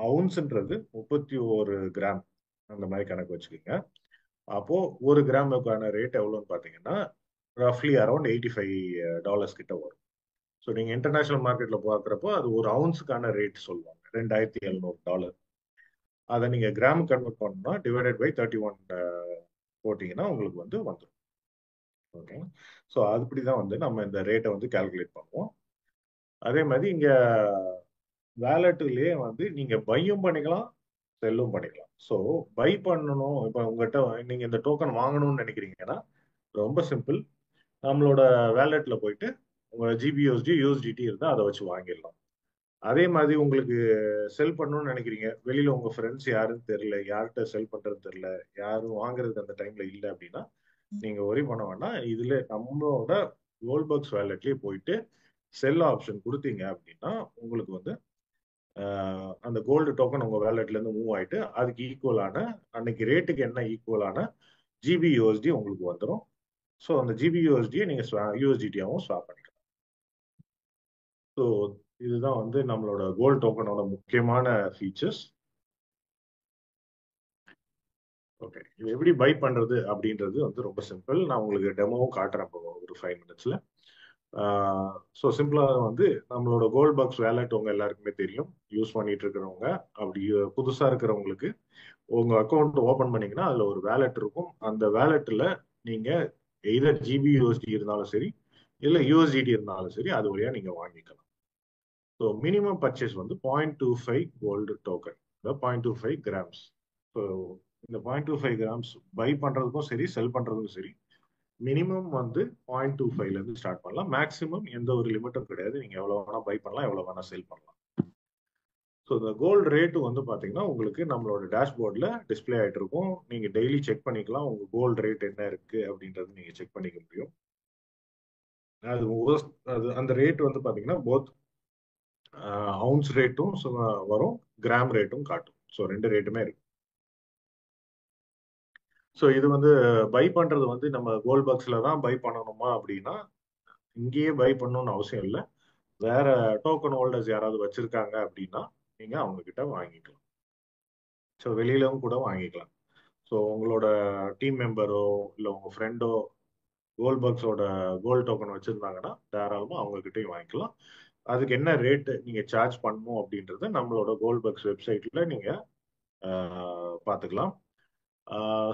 அவுன்ஸ்ன்றது 31 கிராம் அந்த மாதிரி கணக்கு வச்சுக்கோங்க. அப்போ 1 கிராமுக்கான ரேட் எவ்வளோன்னு பார்த்தீங்கன்னா ரஃப்லி அரௌண்ட் $85 கிட்ட வரும். ஸோ நீங்க இன்டர்நேஷனல் மார்க்கெட்ல பார்க்குறப்போ அது ஒரு அவுன்ஸுக்கான ரேட் சொல்லுவாங்க $2,700. அதை நீங்க கிராம் கன்வெர்ட் பண்ணா டிவைடட் பை 31 போட்டீங்கன்னா உங்களுக்கு வந்து வந்துடும். ஓகே. ஸோ அதுபடிதான் வந்து நம்ம இந்த ரேட்டை வந்து கால்குலேட் பண்ணுவோம். அதே மாதிரி இங்க வேலெட்லயே வந்து நீங்க பையும் பண்ணிக்கலாம் செல்லும் பண்ணிக்கலாம். ஸோ பை பண்ணணும் இப்போ உங்ககிட்ட நீங்க இந்த டோக்கன் வாங்கணும்னு நினைக்கிறீங்கன்னா ரொம்ப சிம்பிள். நம்மளோட வேலெட்ல போயிட்டு உங்க ஜிபியூஎஸ்டி யூஎஸ்டிடி இருந்தால் அதை வச்சு வாங்கிடலாம். அதே மாதிரி உங்களுக்கு செல் பண்ணணும்னு நினைக்கிறீங்க, வெளியில உங்க ஃப்ரெண்ட்ஸ் யாருன்னு தெரியல, யார்கிட்ட செல் பண்றது தெரியல, யாரும் வாங்குறதுக்கு அந்த டைம்ல இல்லை அப்படின்னா நீங்க ஒரி பண்ண வேண்டாம். இதுல நம்மளோட கோல்ட்பர்க்ஸ் வேலெட்லயே போயிட்டு செல் ஆப்ஷன் கொடுத்தீங்க அப்படின்னா உங்களுக்கு வந்து அந்த கோல்டு டோக்கன் உங்க வேலெட்ல இருந்து மூவ் ஆயிட்டு அதுக்கு ஈக்குவலான அன்னைக்கு ரேட்டுக்கு என்ன ஈக்குவலான ஜிபியூஎஸ்டி உங்களுக்கு வந்துடும். ஸோ அந்த ஜிபியூஎஸ்டியை நீங்க யூஎஸ்டிடியாவும் ஸ்வாப் பண்ணிக்கலாம். ஸோ இதுதான் வந்து நம்மளோட கோல்ட் டோக்கனோட முக்கியமான ஃபீச்சர்ஸ். ஓகே, இது எப்படி பை பண்றது அப்படின்றது வந்து ரொம்ப சிம்பிள். நான் உங்களுக்கு டெமோவும் காட்டுறேன் இப்போ ஒரு 5 மினிட்ஸ்ல. ஸோ சிம்பிளா வந்து நம்மளோட கோல்ட் பாக்ஸ் வேலெட் உங்க எல்லாருக்குமே தெரியும். யூஸ் பண்ணிட்டு இருக்கிறவங்க அப்படி புதுசா இருக்கிறவங்களுக்கு உங்க அக்கௌண்ட் ஓபன் பண்ணீங்கன்னா அதுல ஒரு வேலெட் இருக்கும். அந்த வேலெட்ல நீங்க எய்தர் ஜிபியூஎஸ்டி இருந்தாலும் சரி இல்ல யூஎஸ்டிடி இருந்தாலும் சரி அது வழியா நீங்க வாங்கிக்கலாம். ஸோ மினிமம் பர்ச்சேஸ் வந்து 0.25 கோல்டு டோக்கன், 0.25 கிராம்ஸ். ஸோ இந்த 0.25 கிராம்ஸ் பை பண்றதுக்கும் சரி செல் பண்றதுக்கும் சரி மினிமம் வந்து 0.25ல இருந்து ஸ்டார்ட் பண்ணலாம். மேக்ஸிமம் எந்த ஒரு லிமிட்டும் கிடையாது. நீங்க எவ்வளவு வேணா பை பண்ணலாம், எவ்வளவு வேணா செல் பண்ணலாம். ஸோ இந்த கோல்டு ரேட்டு வந்து பாத்தீங்கன்னா உங்களுக்கு நம்மளோட டேஷ்போர்ட்ல டிஸ்பிளே ஆயிட்டு இருக்கும். நீங்க டெய்லி செக் பண்ணிக்கலாம் உங்க கோல்டு ரேட் என்ன இருக்கு அப்படின்றது நீங்க செக் பண்ணிக்க முடியும். அது அந்த ரேட் வந்து பாத்தீங்கன்னா போத் அவுன்ஸ் ரேட்டும் வரும், கிராம் ரேட்டும் காட்டும். ஸோ 2 ரேட்டுமே இருக்கு. ஸோ இது வந்து பை பண்றது வந்து நம்ம கோல்ட் பாக்ஸ்ல தான் பை பண்ணணுமா அப்படின்னா இங்கேயே பை பண்ணணும்னு அவசியம் இல்லை. வேற டோக்கன் ஹோல்டர்ஸ் யாராவது வச்சிருக்காங்க அப்படின்னா நீங்க அவங்க கிட்ட வாங்கிக்கலாம். ஸோ வெளியிலவும் கூட வாங்கிக்கலாம். ஸோ உங்களோட டீம் மெம்பரோ இல்லை உங்க ஃப்ரெண்டோ கோல்ட்பர்க்ஸோட கோல்ட் டோக்கன் வச்சிருந்தாங்கன்னா தாராளமாக அவங்க கிட்டயும் வாங்கிக்கலாம். அதுக்கு என்ன ரேட்டு நீங்க சார்ஜ் பண்ணணும் அப்படின்றத நம்மளோட கோல்ட்பர்க்ஸ் வெப்சைட்ல நீங்க பார்த்துக்கலாம்.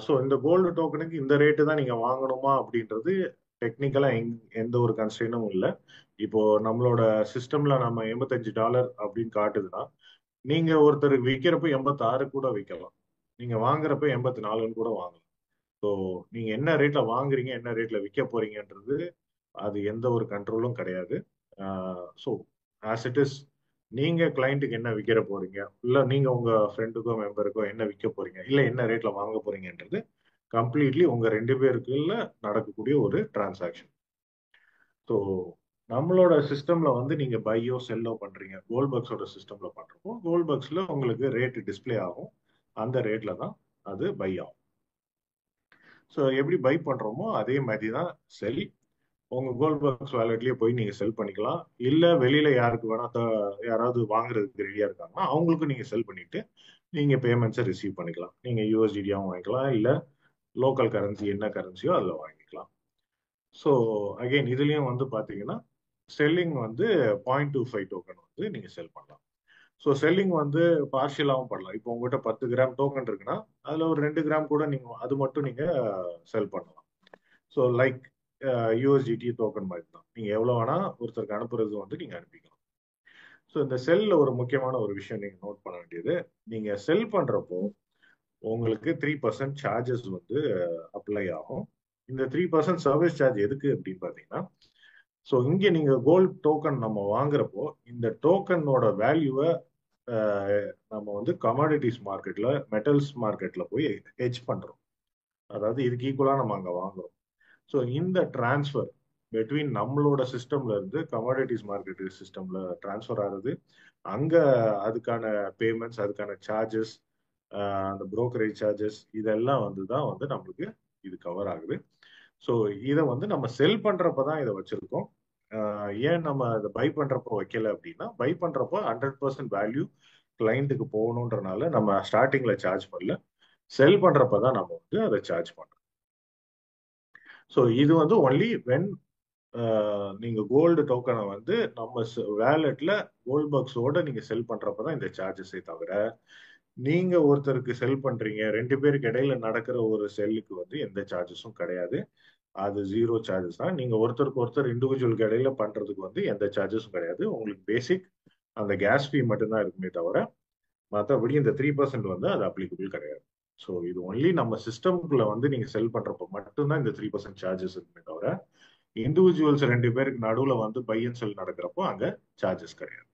ஸோ இந்த கோல்டு டோக்கனுக்கு இந்த ரேட்டு தான் நீங்க வாங்கணுமா அப்படின்றது டெக்னிக்கலா எந்த ஒரு கன்ஸ்ட்ரெயினும் இல்லை. இப்போ நம்மளோட சிஸ்டம்ல நம்ம $85 அப்படின்னு காட்டுதுன்னா நீங்க ஒருத்தருக்கு விற்கிறப்ப 86 கூட விற்கலாம், நீங்க வாங்குறப்ப 84 கூட வாங்கலாம். ஸோ நீங்க என்ன ரேட்ல வாங்குறீங்க என்ன ரேட்ல விற்க போறீங்கன்றது அது எந்த ஒரு கண்ட்ரோலும் கிடையாது. ஸோ ஆஸ் இட் இஸ் நீங்க கிளைண்ட்டுக்கு என்ன விற்கிற போறீங்க, இல்ல நீங்க உங்க ஃப்ரெண்டுக்கோ மெம்பருக்கோ என்ன விற்க போறீங்க, இல்ல என்ன ரேட்ல வாங்க போறீங்கன்றது கம்ப்ளீட்லி உங்க 2 பேருக்குள்ள நடக்கக்கூடிய ஒரு டிரான்சாக்ஷன். ஸோ நம்மளோட சிஸ்டம்ல வந்து நீங்க பையோ செல்லோ பண்றீங்க, கோல்ட்பர்க்ஸோட சிஸ்டம்ல பண்றப்போ கோல்ட்பர்க்ஸ்ல உங்களுக்கு ரேட் டிஸ்பிளே ஆகும். அந்த ரேட்ல தான் அது பை ஆகும். ஸோ எப்படி பை பண்றோமோ அதே மாதிரி தான் செல். உங்க கோல்ட்பர்க்ஸ் வேலெட்லயே போய் நீங்க செல் பண்ணிக்கலாம். இல்ல வெளியில யாருக்கு வேணா யாராவது வாங்குறதுக்கு ரெடியா இருக்காங்கன்னா அவங்களுக்கு நீங்க செல் பண்ணிட்டு நீங்க பேமெண்ட்ஸை ரிசீவ் பண்ணிக்கலாம். நீங்க யூஎஸ்டிடியாவும் வாங்கிக்கலாம், இல்ல லோக்கல் கரன்சி என்ன கரன்சியோ அதில் வாங்கிக்கலாம். ஸோ அகைன் இதுலயும் வந்து பாத்தீங்கன்னா செல்லிங் வந்து 0.25 டோக்கன் வந்து நீங்க செல் பண்ணலாம். ஸோ செல்லிங் வந்து பார்ஷியலாகவும் பண்ணலாம். இப்போ உங்ககிட்ட 10 கிராம் டோக்கன் இருக்குன்னா அதுல ஒரு 2 கிராம் கூட நீங்க அது மட்டும் நீங்க செல் பண்ணலாம். ஸோ லைக் யூஎஸ்டிடி டோக்கன் மாதிரி தான். நீங்க எவ்வளவு வேணா ஒருத்தருக்கு அனுப்புறது வந்து நீங்க அனுப்பிக்கலாம். ஸோ இந்த செல்ல ஒரு முக்கியமான ஒரு விஷயம் நீங்க நோட் பண்ண வேண்டியது, நீங்க செல் பண்றப்போ உங்களுக்கு 3% சார்ஜஸ் வந்து அப்ளை ஆகும். இந்த 3% சர்வீஸ் சார்ஜ் எதுக்கு அப்படின்னு பாத்தீங்கன்னா, ஸோ இங்க நீங்க கோல்ட் டோக்கன் நம்ம வாங்குறப்போ இந்த டோக்கனோட வேல்யூவை நம்ம வந்து கமாடிட்டிஸ் மார்க்கெட்ல மெட்டல்ஸ் மார்க்கெட்ல போய் ஹெட்ஜ் பண்றோம். அதாவது இதுக்கு ஈக்குவலா நம்ம அங்க வாங்குறோம். ஸோ இந்த டிரான்ஸ்ஃபர் பிட்வீன் நம்மளோட சிஸ்டம்ல இருந்து கமாடிட்டிஸ் மார்க்கெட் சிஸ்டம்ல டிரான்ஸ்ஃபர் ஆகுது. அங்க அதுக்கான பேமெண்ட்ஸ், அதுக்கான சார்ஜஸ், அந்த புரோக்கரேஜ் சார்ஜஸ் இதெல்லாம் வந்து தான் வந்து நம்மளுக்கு இது கவர் ஆகுது. ஸோ இதை வந்து நம்ம செல் பண்றப்ப தான் இதை வச்சிருக்கோம். ஏன் நம்ம அதை பை பண்றப்போ வைக்கல அப்படின்னா, பை பண்றப்போ 100% வேல்யூ கிளைண்ட்டுக்கு போகணுன்றனால நம்ம ஸ்டார்டிங்ல சார்ஜ் பண்ணல. செல் பண்றப்ப தான் நம்ம வந்து அதை சார்ஜ் பண்றோம். ஸோ இது வந்து ஒன்லி வென் நீங்க கோல்டு டோக்கனை வந்து நம்ம வேலெட்ல கோல்ட் பாக்ஸோட நீங்க செல் பண்றப்பதான் இந்த சார்ஜஸை தவிர, நீங்க ஒருத்தருக்கு செல் பண்றீங்க, 2 பேருக்கு இடையில நடக்கிற ஒரு செல்லுக்கு வந்து எந்த சார்ஜஸும் கிடையாது. அது ஜீரோ சார்ஜஸ் தான். நீங்க ஒருத்தருக்கு ஒருத்தர் இண்டிவிஜுவலுக்கு இடையில பண்றதுக்கு வந்து எந்த சார்ஜஸும் கிடையாது. உங்களுக்கு பேசிக் அந்த கேஸ் ஃபீ மட்டும்தான் இருக்குமே தவிர, மற்றபடி இந்த 3% வந்து அது அப்ளிகபிள் கிடையாது. ஸோ இது ஒன்லி நம்ம சிஸ்டம்குள்ள வந்து நீங்க செல் பண்றப்ப மட்டும்தான் இந்த 3% சார்ஜஸ் இருக்குமே தவிர, இண்டிவிஜுவல்ஸ் 2 பேருக்கு நடுவுல வந்து பை அண்ட் செல் நடக்கிறப்போ அங்க சார்ஜஸ் கிடையாது.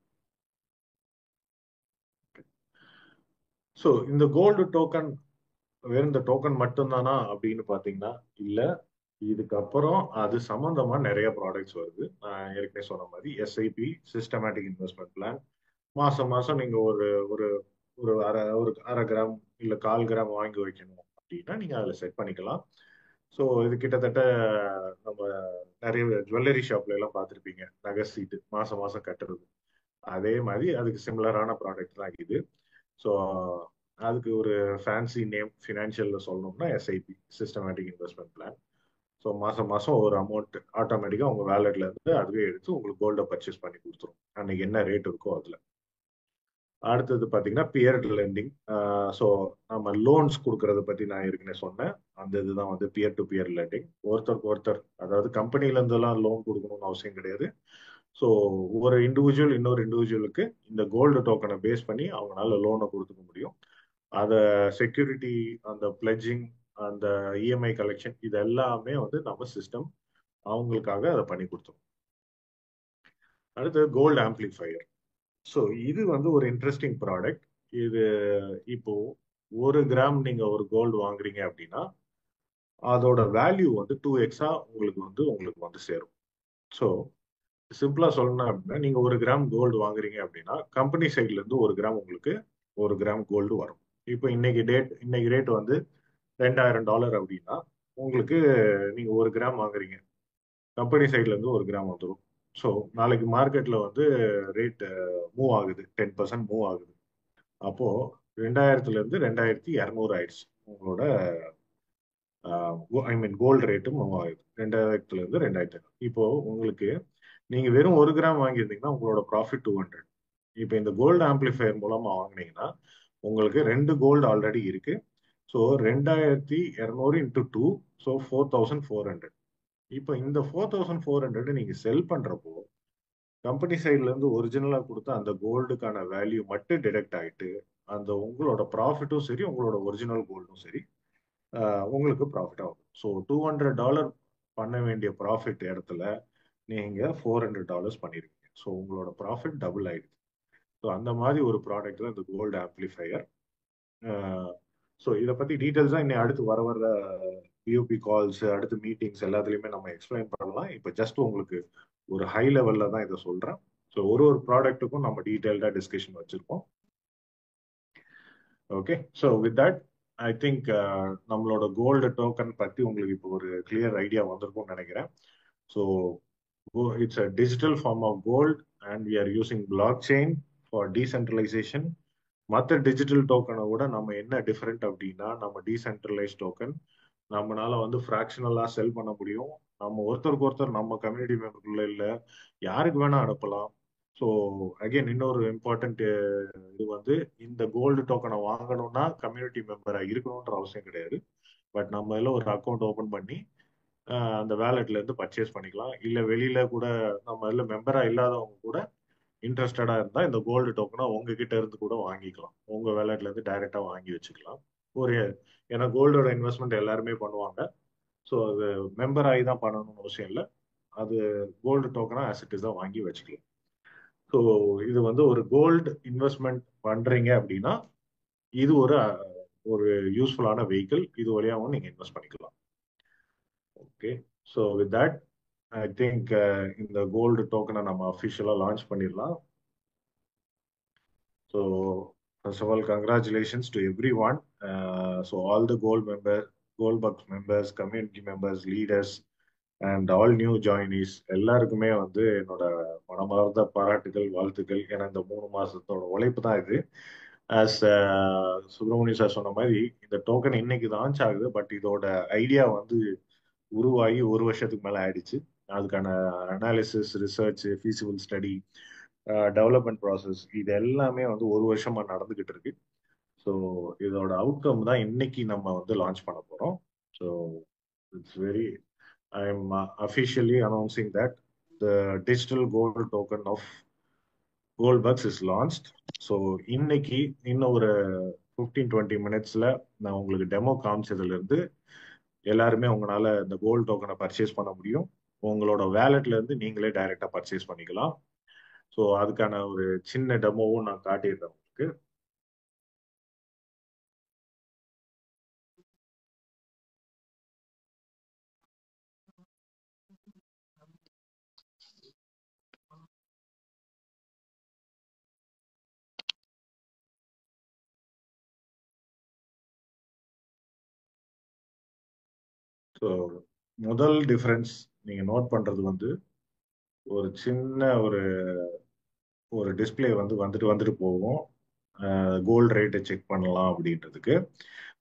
ஸோ இந்த கோல்டு டோக்கன் வெறும் இந்த டோக்கன் மட்டும்தானா அப்படின்னு பாத்தீங்கன்னா இல்ல. இதுக்கப்புறம் அது சம்பந்தமா நிறைய ப்ராடக்ட்ஸ் வருது. நான் ஏற்கனவே சொன்ன மாதிரி எஸ்ஐபி சிஸ்டமேட்டிக் இன்வெஸ்ட்மெண்ட் பிளான். மாசம் மாசம் நீங்க ஒரு ஒரு ஒரு அரை கிராம் இல்ல 1/4 கிராம் வாங்கி வைக்கணும் அப்படின்னா நீங்க அதுல செட் பண்ணிக்கலாம். ஸோ இது கிட்டத்தட்ட நம்ம நிறைய ஜுவல்லரி ஷாப்ல எல்லாம் பார்த்துருப்பீங்க, நகை சீட்டு மாசம் மாசம் கட்டுறது. அதே மாதிரி அதுக்கு சிமிலரான ப்ராடக்ட் தான் இது. ஸோ அதுக்கு ஒரு ஃபேன்சி நேம் ஃபினான்ஷியல்ல சொல்லணும்னா SIP systematic investment plan. So மாசம் மாசம் ஒரு அமௌண்ட் ஆட்டோமேட்டிக்கா உங்க வேலெட்ல இருந்து அதுவே எடுத்து உங்களுக்கு கோல்டை பர்ச்சேஸ் பண்ணி கொடுத்துரும், அன்னைக்கு என்ன ரேட் இருக்கோ அதுல. அடுத்தது பாத்தீங்கன்னா பியர் லெண்டிங். ஸோ நம்ம லோன்ஸ் கொடுக்கறத பத்தி நான் ஏற்கனவே சொன்னேன். அந்த இதுதான் வந்து பியர் டு பியர் லெண்டிங். ஒருத்தருக்கு ஒருத்தர், அதாவது கம்பெனில இருந்தெல்லாம் லோன் கொடுக்கணும்னு அவசியம் கிடையாது. ஸோ ஒரு இண்டிவிஜுவல் இன்னொரு இண்டிவிஜுவலுக்கு இந்த கோல்டு டோக்கனை பேஸ் பண்ணி அவங்களால லோனை கொடுத்துக்க முடியும். அத செக்யூரிட்டி, அந்த பிளட்ஜிங், அந்த இஎம்ஐ கலெக்ஷன் இது எல்லாமே வந்து நம்ம சிஸ்டம் அவங்களுக்காக அதை பண்ணி கொடுத்தோம். அடுத்து கோல்டு ஆம்பிளிஃபையர். ஸோ இது வந்து ஒரு இன்ட்ரெஸ்டிங் ப்ராடக்ட். இது இப்போ 1 கிராம் நீங்க ஒரு கோல்டு வாங்குறீங்க அப்படின்னா அதோட வேல்யூ வந்து 2x உங்களுக்கு வந்து சேரும். ஸோ சிம்பிளா சொல்லணும் அப்படின்னா, நீங்க 1 கிராம் கோல்டு வாங்குறீங்க அப்படின்னா கம்பெனி சைட்ல இருந்து 1 கிராம் உங்களுக்கு 1 கிராம் கோல்டு வரும். இப்போ இன்னைக்கு ரேட் வந்து $2000 அப்படின்னா உங்களுக்கு நீங்க 1 கிராம் வாங்குறீங்க, கம்பெனி சைட்ல இருந்து 1 கிராம் வந்துடும். ஸோ நாளைக்கு மார்க்கெட்ல வந்து ரேட் மூவ் ஆகுது, 10% மூவ் ஆகுது. அப்போ 2000ல இருந்து 2200 ஆயிடுச்சு உங்களோட ஐ மீன் கோல்டு ரேட்டும் மூவ் ஆகுது. 2000ல இருந்து 2000. இப்போ உங்களுக்கு நீங்க வெறும் 1 கிராம் வாங்கியிருந்தீங்கன்னா உங்களோட ப்ராஃபிட் 200. இப்போ இந்த கோல்டு ஆம்பிளிஃபையர் மூலமா வாங்கினீங்கன்னா உங்களுக்கு 2 கோல்டு ஆல்ரெடி இருக்கு. So 2200 into 2, so 4400. இப்போ இந்த 4400 நீங்க செல் பண்றப்போ கம்பெனி சைட்ல இருந்து ஒரிஜினலா கொடுத்த அந்த கோல்டுக்கான வேல்யூ மட்டும் டிடெக்ட் ஆயிட்டு அந்த உங்களோட ப்ராஃபிட்டும் சரி உங்களோட ஒரிஜினல் கோல்டும் சரி உங்களுக்கு ப்ராஃபிட் ஆகும். ஸோ $200 பண்ண வேண்டிய ப்ராஃபிட் இடத்துல நீங்க $400 பண்ணிருக்கீங்க. ஸோ உங்களோட ப்ராஃபிட் டபுள் ஆயிடுது. ஸோ அந்த மாதிரி ஒரு ப்ராடக்ட் தான் இந்த கோல்டு ஆம்பிளிஃபையர். ஸோ இதை பத்தி டீட்டெயில்ஸா இன்னும் அடுத்து வர வர பியூபி கால்ஸ், அடுத்து மீட்டிங்ஸ் எல்லாத்துலயுமே நம்ம எக்ஸ்பிளைன் பண்ணலாம். இப்போ ஜஸ்ட் உங்களுக்கு ஒரு ஹை லெவல்ல தான் இதை சொல்றேன். ஸோ ஒரு ஒரு ப்ராடக்ட்டுக்கும் நம்ம டீட்டெயில்டா டிஸ்கஷன் வச்சிருக்கோம். Okay, so with that I think நம்மளோட கோல்டு டோக்கன் பத்தி உங்களுக்கு இப்போ ஒரு கிளியர் ஐடியா வந்திருக்கும்னு நினைக்கிறேன். So it's a digital form of gold and we are using block chain for decentralisation. மற்ற டிஜிட்டல் டோக்கனை விட நம்ம என்ன டிஃபரெண்ட் அப்படின்னா, நம்ம டீசென்ட்ரலைஸ் டோக்கன் நம்மளால வந்து ஃப்ராக்ஷனலா செல் பண்ண முடியும். நம்ம ஒருத்தருக்கு ஒருத்தர் நம்ம கம்யூனிட்டி மெம்பருக்குள்ள இல்ல யாருக்கு வேணா அனுப்பலாம். ஸோ அகைன் இன்னொரு இம்பார்ட்டன்ட் இது வந்து இந்த கோல்டு டோக்கனை வாங்கணும்னா கம்யூனிட்டி மெம்பரா இருக்கணும்ன்ற அவசியம் கிடையாது. பட் நம்ம எல்லாம் ஒரு அக்கௌண்ட் ஓபன் பண்ணி அந்த வேலெட்ல இருந்து பர்ச்சேஸ் பண்ணிக்கலாம். இல்ல வெளியில கூட நம்ம எல்லாம் மெம்பரா இல்லாதவங்க கூட இன்ட்ரெஸ்டடா இருந்தா இந்த கோல்டு டோக்கனை உங்ககிட்ட இருந்து கூட வாங்கிக்கலாம். உங்க வேலெட்ல இருந்து டைரக்டா வாங்கி வச்சுக்கலாம். ஒரு ஏன்னா கோல்டோட இன்வெஸ்ட்மெண்ட் எல்லாருமே பண்ணுவாங்க. ஸோ அது மெம்பர் ஆகி தான் பண்ணணும்னு அவசியம் இல்லை. அது கோல்டு டோக்கனா ஆசிட்டிஸ் தான் வாங்கி வச்சுக்கலாம். ஸோ இது வந்து ஒரு கோல்டு இன்வெஸ்ட்மெண்ட் பண்றீங்க அப்படின்னா இது ஒரு ஒரு யூஸ்ஃபுல்லான வெஹிக்கிள். இது வழியாகவும் நீங்க இன்வெஸ்ட் பண்ணிக்கலாம். Okay. So with that I think இந்த கோல்டு டோக்கனை நம்ம அஃபிஷியலா லான்ச் பண்ணிடலாம். So first of all congratulations to everyone. So all the gold bucks members, community members, leaders and all new joinees எல்லாருக்குமே வந்து என்னோட மனமார்ந்த பாராட்டுகள், வாழ்த்துக்கள். ஏன்னா இந்த 3 மாசத்தோட உழைப்பு தான் இது. ஆஸ் சுப்பிரமணியம் சார் சொன்ன மாதிரி இந்த டோக்கன் இன்னைக்கு லான்ச் ஆகுது. பட் இதோட ஐடியா வந்து உருவாகி 1 வருஷத்துக்கு மேல ஆயிடுச்சு. அதுக்கான analysis, research, feasible study, development process இது எல்லாமே வந்து 1 வருஷமா நடந்துகிட்டு இருக்கு. ஸோ இதோட அவுட்கம் தான் இன்னைக்கு நம்ம வந்து லான்ச் பண்ண போறோம். So it's very I am officially announcing that the digital gold token of Goldbucks is launched. So இன்னைக்கு இன்னும் ஒரு 15-20 மினிட்ஸ்ல நான் உங்களுக்கு டெமோ காமிச்சதுல இருந்து எல்லாருமே உங்களால இந்த கோல்டு டோக்கனை பர்ச்சேஸ் பண்ண முடியும். உங்களோட வேலெட்ல இருந்து நீங்களே டைரக்டா பர்ச்சேஸ் பண்ணிக்கலாம். ஸோ அதுக்கான ஒரு சின்ன டெமோவும் நான் காட்டிடுறேன் உங்களுக்கு. ஸோ முதல் டிஃபரன்ஸ் நீங்க நோட் பண்றது வந்து ஒரு சின்ன ஒரு ஒரு டிஸ்பிளே வந்து வந்துட்டு வந்துட்டு போகும். கோல்டு ரேட்டை செக் பண்ணலாம் அப்படின்றதுக்கு.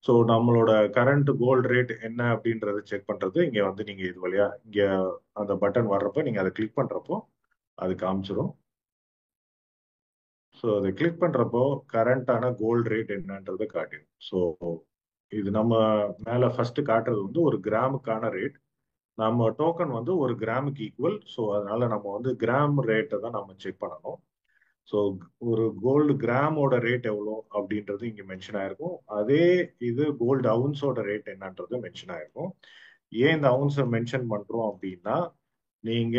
ஸோ நம்மளோட கரண்ட் கோல்டு ரேட் என்ன அப்படின்றத செக் பண்றது இங்க வந்து நீங்க இது வழியா இங்க அந்த பட்டன் வர்றப்ப நீங்க அதை கிளிக் பண்றப்போ அது காமிச்சிடும். ஸோ அதை கிளிக் பண்றப்போ கரண்டான கோல்டு ரேட் என்னன்றதை காட்டிடும். ஸோ இது நம்ம மேல ஃபர்ஸ்ட் காட்டுறது வந்து ஒரு கிராமுக்கான ரேட். நம்ம டோக்கன் வந்து ஒரு கிராமுக்கு ஈக்குவல். ஸோ அதனால நம்ம வந்து கிராம் ரேட்டை தான் நம்ம செக் பண்ணணும். ஸோ ஒரு கோல்டு கிராமோட ரேட் எவ்வளோ அப்படின்றது இங்க மென்ஷன் ஆயிருக்கும். அதே இது கோல்டு அவுன்ஸோட ரேட் என்னன்றது மென்ஷன் ஆயிருக்கும். ஏன் இந்த அவுன்ஸை மென்ஷன் பண்றோம் அப்படின்னா நீங்க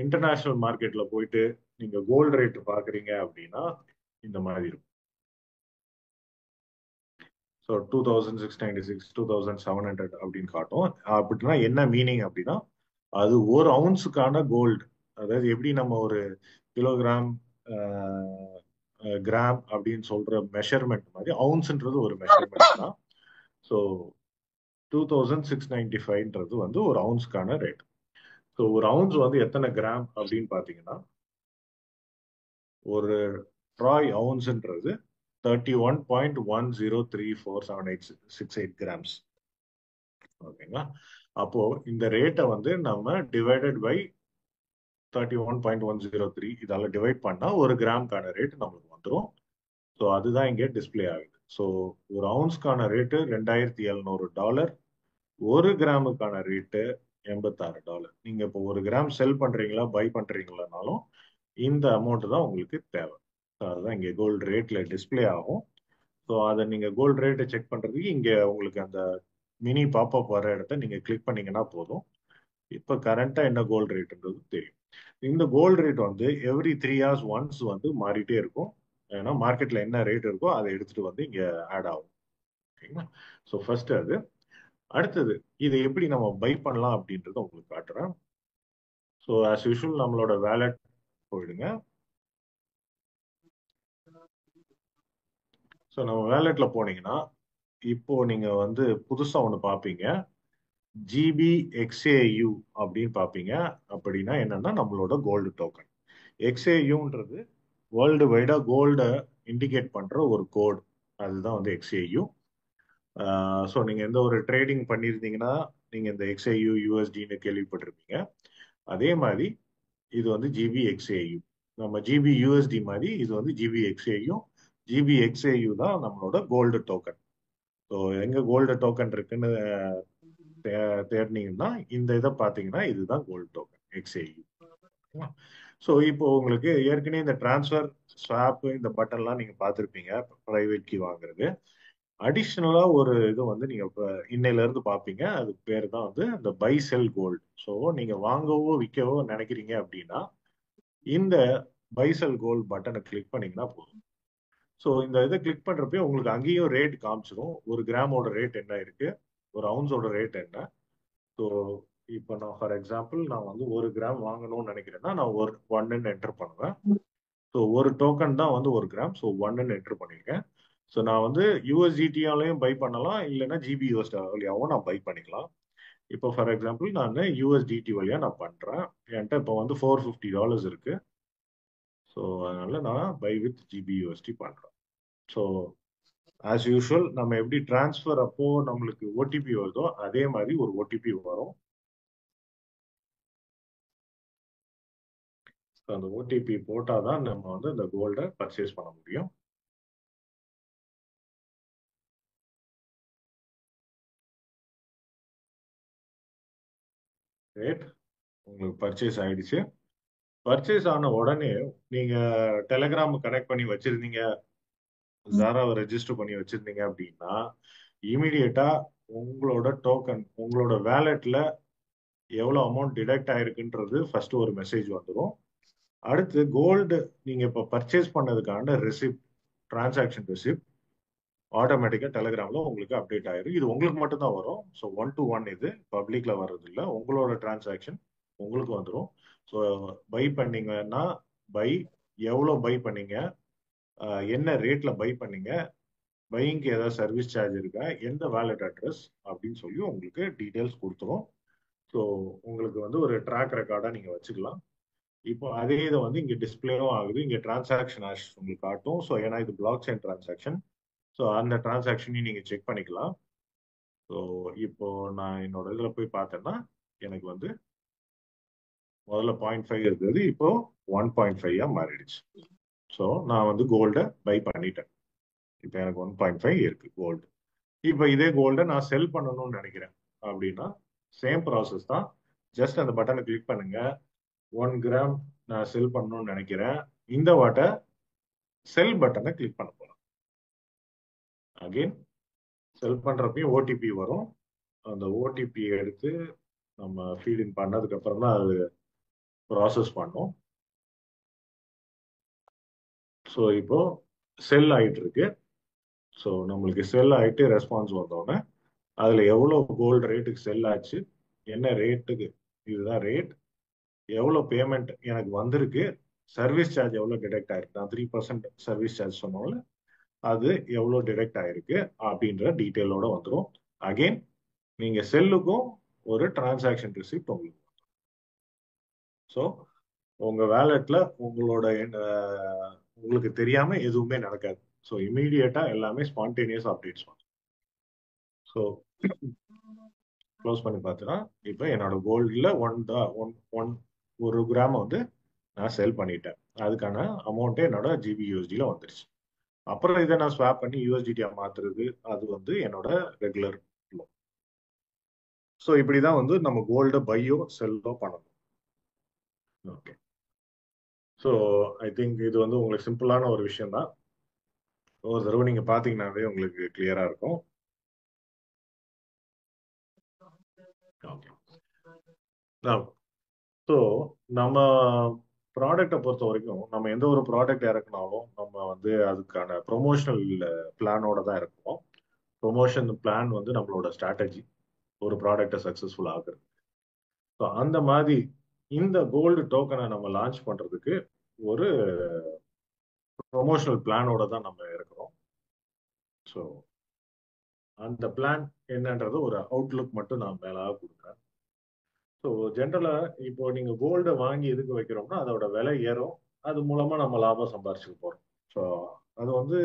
இன்டர்நேஷனல் மார்க்கெட்ல போயிட்டு நீங்க கோல்டு ரேட் பாக்குறீங்க அப்படின்னா இந்த மாதிரி இருக்கும். ஸோ 2696, 2700 அப்படின்னு காட்டும். அப்படின்னா என்ன மீனிங் அப்படின்னா அது ஒரு அவுன்ஸுக்கான கோல்டு. அதாவது எப்படி நம்ம ஒரு கிலோகிராம், கிராம் அப்படின்னு சொல்ற மெஷர்மெண்ட் மாதிரி அவுன்ஸ்ன்றது ஒரு மெஷர்மெண்ட் தான். ஸோ 2695ன்றது வந்து ஒரு அவுன்ஸ்க்கான ரேட். ஸோ ஒரு அவுன்ஸ் வந்து எத்தனை கிராம் அப்படின்னு பார்த்தீங்கன்னா ஒரு ட்ராய் அவுன்ஸ்ன்றது 31.10347868 கிராம்ஸ். ஓகேங்களா? அப்போ இந்த ரேட்டை வந்து நம்ம டிவைடட் பை 31.103 இதால டிவைட் பண்ணா ஒரு கிராம்கான ரேட் நம்மளுக்கு வந்துடும். ஸோ அதுதான் இங்கே டிஸ்பிளே ஆகுது. ஸோ ஒரு அவுன்ஸ்க்கான ரேட்டு $2700. ஒரு கிராமுக்கான ரேட்டு $86. நீங்க இப்போ ஒரு கிராம் செல் பண்றீங்களா பை பண்றீங்களானாலும் இந்த அமௌண்ட் தான் உங்களுக்கு தேவை. ஸோ அதுதான் இங்கே கோல்டு ரேட்ல டிஸ்பிளே ஆகும். ஸோ அதை நீங்க கோல்டு ரேட்டை செக் பண்றதுக்கு இங்க உங்களுக்கு அந்த மினி பாப்அப் வர இடத்த நீங்க கிளிக் பண்ணீங்கன்னா போதும். இப்போ கரண்டா என்ன கோல்டு ரேட்ன்றது தெரியும். இந்த கோல்டு ரேட் வந்து எவ்ரி 3 hours ஒன்ஸ் வந்து மாறிட்டே இருக்கும். ஏன்னா மார்க்கெட்ல என்ன ரேட் இருக்கோ அதை எடுத்துட்டு வந்து இங்க ஆட் ஆகும். ஓகேங்களா? ஸோ ஃபர்ஸ்ட் அது. அடுத்தது இதை எப்படி நம்ம பை பண்ணலாம் அப்படின்றத உங்களுக்கு காட்டுறேன். ஸோ ஆஸ் யூஷுவல் நம்மளோட வேலட் போயிடுங்க. ஸோ நம்ம வேலெட்ல போனீங்கன்னா இப்போ நீங்க வந்து புதுசா ஒன்று பார்ப்பீங்க. GBXAU அப்படின்னு பார்ப்பீங்க. அப்படின்னா என்னன்னா நம்மளோட கோல்டு டோக்கன். XAUன்றது வேர்ல்டு வைடா கோல்டை இண்டிகேட் பண்ற ஒரு கோட். அதுதான் வந்து XAU. ஸோ நீங்க எந்த ஒரு ட்ரேடிங் பண்ணியிருந்தீங்கன்னா நீங்க இந்த XAU USDன்னு கேள்விப்பட்டிருப்பீங்க. அதே மாதிரி இது வந்து GBXAU. நம்ம GBUSD மாதிரி இது வந்து GBXAU. GBXAU தான் நம்மளோட கோல்டு டோக்கன். ஸோ எங்க கோல்டு டோக்கன் இருக்குன்னு தேடினீங்கன்னா இந்த இதை பார்த்தீங்கன்னா இதுதான் கோல்டு டோக்கன் XAU. ஸோ இப்போ உங்களுக்கு ஏற்கனவே இந்த டிரான்ஸ்ஃபர் ஸ்வாப் இந்த பட்டன்லாம் நீங்க பார்த்துருப்பீங்க பிரைவேட் கீ வாங்குறது. அடிஷ்னலா ஒரு இது வந்து நீங்க இன்னையில இருந்து பார்ப்பீங்க. அது பேர் தான் வந்து இந்த பை செல் கோல்டு. ஸோ நீங்க வாங்கவோ விற்கவோ நினைக்கிறீங்க அப்படின்னா இந்த பை செல் கோல்டு பட்டனை கிளிக் பண்ணீங்கன்னா போதும். ஸோ இந்த இதை கிளிக் பண்றப்ப உங்களுக்கு அங்கேயும் ரேட் காமிச்சிடும். ஒரு கிராமோட ரேட் என்ன இருக்கு, ஒரு அவுன்ஸோட ரேட் என்ன. ஸோ இப்போ நான் ஃபார் எக்ஸாம்பிள் நான் வந்து ஒரு கிராம் வாங்கணும்னு நினைக்கிறேன்னா நான் ஒரு ஒன்னு என்டர் பண்ணுவேன். ஸோ ஒரு டோக்கன் தான் வந்து ஒரு கிராம். ஸோ ஒன்னு என்டர் பண்ணியிருக்கேன். ஸோ நான் வந்து யூஎஸ்டிடியாலையும் பை பண்ணலாம், இல்லைன்னா GBUSD வழியாகவும் நான் பை பண்ணிக்கலாம். இப்போ ஃபார் எக்ஸாம்பிள் நான் USDT வழியா நான் பண்றேன். என்கிட்ட இப்போ வந்து $450 இருக்கு. ஸோ அதனால நான் பை வித் GBUSD பண்றேன். ஸோ ஆஸ் யூஷுவல் நம்ம எப்படி டிரான்ஸ்ஃபர் அப்போ நம்மளுக்கு ஓடிபி வருதோ அதே மாதிரி ஒரு ஓடிபி வரும். அந்த ஓடிபி போட்டாதான் நம்ம வந்து இந்த கோல்டை பர்ச்சேஸ் பண்ண முடியும். ரேட் உங்களுக்கு பர்ச்சேஸ் ஆயிடுச்சு. பர்ச்சேஸ் ஆன உடனே நீங்க டெலிகிராம் கனெக்ட் பண்ணி வச்சிருந்தீங்க, ஜாராவை ரெஜிஸ்டர் பண்ணி வச்சிருந்தீங்க அப்படின்னா இமீடியட்டா உங்களோட டோக்கன் உங்களோட வேலெட்ல எவ்வளவு அமௌண்ட் டிடெக்ட் ஆயிருக்குன்றது ஃபர்ஸ்ட் ஒரு மெசேஜ் வந்துடும். அடுத்து கோல்டு நீங்க இப்ப பர்ச்சேஸ் பண்ணதுக்கான ரெசிப்ட், டிரான்சாக்ஷன் ரெசிப்ட் ஆட்டோமேட்டிக்கா டெலிகிராம்ல உங்களுக்கு அப்டேட் ஆயிரும். இது உங்களுக்கு மட்டும் தான் வரும். ஸோ 1 to 1 இது பப்ளிக்ல வர்றது இல்லை. உங்களோட டிரான்சாக்ஷன் உங்களுக்கு வந்துடும். ஸோ பை பண்ணீங்கன்னா பை எவ்வளோ பை பண்ணீங்க, என்ன ரேட்ல பை பண்ணீங்க, பையிங்க்கு ஏதாவது சர்வீஸ் சார்ஜ் இருக்கா, எந்த வேலெட் அட்ரஸ் அப்படின்னு சொல்லி உங்களுக்கு டீட்டெயில்ஸ் கொடுத்துரும். ஸோ உங்களுக்கு வந்து ஒரு ட்ராக் ரெக்கார்டா நீங்க வச்சுக்கலாம். இப்போ அதே இதை வந்து இங்க டிஸ்பிளேவும் ஆகுது. இங்க டிரான்சாக்ஷன் ஆஷ் உங்களுக்கு காட்டும். ஸோ ஏன்னா இது பிளாக் செயின் டிரான்சாக்ஷன். ஸோ அந்த டிரான்சாக்ஷனையும் நீங்க செக் பண்ணிக்கலாம். ஸோ இப்போ நான் என்னோட இதுல போய் பார்த்தேன்னா எனக்கு வந்து முதல்ல 0.5 இருந்தது, இப்போ 1.5 மாறிடுச்சு. ஸோ நான் வந்து கோல்டை பை பண்ணிட்டேன். இப்போ எனக்கு 1.5 இருக்கு கோல்டு. இப்போ இதே கோல்டை நான் செல் பண்ணணும்னு நினைக்கிறேன் அப்படின்னா சேம் ப்ராசஸ் தான். ஜஸ்ட் அந்த பட்டனை கிளிக் பண்ணுங்க. 1 கிராம் நான் செல் பண்ணணும்னு நினைக்கிறேன். இந்த வாட்டை செல் பட்டனை கிளிக் பண்ண போறேன். அகைன் செல் பண்றப்பையும் ஓடிபி வரும். அந்த ஓடிபி எடுத்து நம்ம ஃபீட் பண்ணதுக்கு அப்புறம் தான் அது ப்ராசஸ் பண்ணும். ஸோ இப்போ செல் ஆயிட்டு இருக்கு. ஸோ நம்மளுக்கு செல் ஆயிட்டு ரெஸ்பான்ஸ் வந்தோடனே அதுல எவ்வளவு கோல்டு ரேட்டுக்கு செல் ஆச்சு, என்ன ரேட்டுக்கு, இதுதான் ரேட், எவ்வளவு பேமெண்ட் எனக்கு வந்திருக்கு, சர்வீஸ் சார்ஜ் எவ்வளவு டிடெக்ட் ஆயிருக்கு, நான் 3% சர்வீஸ் சார்ஜ் சொன்னோம்ல அது எவ்வளவு டிடெக்ட் ஆயிருக்கு அப்படின்ற டீட்டெயிலோட வந்துடும். அகைன் நீங்க செல்லுக்கும் ஒரு டிரான்சாக்ஷன் ரிசிப்ட் உங்களுக்கு. ஸோ உங்க வேலெட்ல உங்களோட உங்களுக்கு தெரியாம எதுவுமே நடக்காது. ஸோ இமீடியட்டா எல்லாமே ஸ்பான்டேனியஸ் அப்டேட்ஸ் வரும். ஸோ க்ளோஸ் பண்ணி பார்த்தீங்கன்னா இப்போ என்னோட கோல்டில் ஒரு கிராம் வந்து நான் செல் பண்ணிட்டேன். அதுக்கான அமௌண்ட்டே என்னோட GBUSDல வந்துருச்சு. அப்புறம் இதை நான் ஸ்வாப் பண்ணி USDT மாத்துறது அது வந்து என்னோட ரெகுலர் ஃப்ளோ. ஸோ இப்படிதான் வந்து நம்ம கோல்டு பையோ செல்லோ பண்ணணும். ஓகே. ஸோ ஐ திங்க் இது வந்து உங்களுக்கு சிம்பிளான ஒரு விஷயம் தான். ஒரு தடவை நீங்க பாத்தீங்கன்னாவே உங்களுக்கு கிளியரா இருக்கும். ஓகே. ஸோ நம்ம ப்ராடக்டை பொறுத்த வரைக்கும் நம்ம எந்த ஒரு ப்ராடக்ட் இறக்குனாலும் நம்ம வந்து அதுக்கான ப்ரொமோஷனல் பிளானோட தான் இருக்கணும். ப்ரொமோஷன் பிளான் வந்து நம்மளோட ஸ்ட்ராட்டஜி ஒரு ப்ராடக்டை சக்சஸ்ஃபுல் ஆகுறது. ஸோ அந்த மாதிரி இந்த கோல்டு டோக்கனை நம்ம லான்ச் பண்றதுக்கு ஒரு ப்ரொமோஷனல் பிளானோட தான் நம்ம இருக்கிறோம். ஸோ அந்த பிளான் என்னன்றது ஒரு அவுட்லுக் மட்டும் நான் மேலாக கொடுக்குறேன். ஸோ ஜென்ரலா இப்போ நீங்க கோல்டை வாங்கி எதுக்கு வைக்கிறோம்னா அதோட விலை ஏறும், அது மூலமா நம்ம லாபம் சம்பாரிச்சுக்க போறோம். ஸோ அது வந்து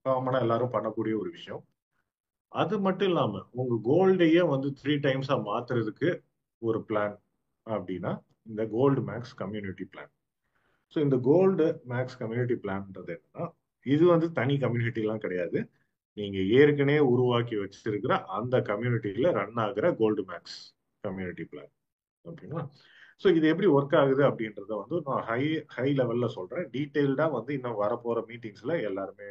காமனா எல்லாரும் பண்ணக்கூடிய ஒரு விஷயம். அது மட்டும் இல்லாம உங்க கோல்டையே வந்து 3 டைம்ஸா மாத்துறதுக்கு ஒரு பிளான் அப்படின்னா இந்த gold max community plan. So இந்த கோல்டு மேக்ஸ் கம்யூனிட்டி பிளான்ன்றது என்னன்னா, இது வந்து தனி கம்யூனிட்டி எல்லாம் கிடையாது. நீங்க ஏற்கனவே உருவாக்கி வச்சிருக்கிற அந்த கம்யூனிட்டியில ரன் ஆகுற கோல்டு மேக்ஸ் கம்யூனிட்டி பிளான். ஓகேங்களா? ஸோ இது எப்படி ஒர்க் ஆகுது அப்படின்றத வந்து நான் ஹை ஹை லெவல்ல சொல்றேன். டீட்டெயில்டா வந்து இன்னும் வரப்போற மீட்டிங்ஸ்ல எல்லாருமே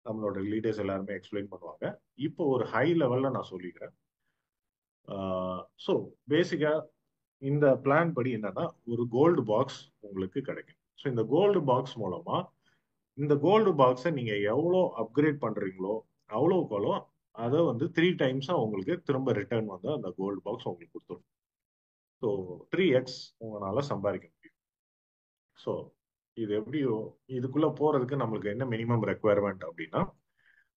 நம்மளோட லீடர்ஸ் எல்லாருமே எக்ஸ்பிளைன் பண்ணுவாங்க. இப்போ ஒரு ஹை லெவல்ல நான் சொல்லிக்கிறேன். ஸோ பேசிக்கா இந்த பிளான் படி என்னன்னா ஒரு கோல்டு பாக்ஸ் உங்களுக்கு கிடைக்கும். ஸோ இந்த கோல்டு பாக்ஸ் மூலமா இந்த கோல்டு பாக்ஸை நீங்க எவ்வளோ அப்கிரேட் பண்றீங்களோ அவ்வளோக்கு அவ்வளோ அதை வந்து 3 டைம்ஸா உங்களுக்கு திரும்ப ரிட்டர்ன் வந்து அந்த கோல்டு பாக்ஸ் உங்களுக்கு கொடுத்துரும். ஸோ 3x உங்களால சம்பாதிக்க முடியும். ஸோ இது எப்படியோ இதுக்குள்ள போறதுக்கு நம்மளுக்கு என்ன மினிமம் ரெக்குவயர்மெண்ட் அப்படின்னா,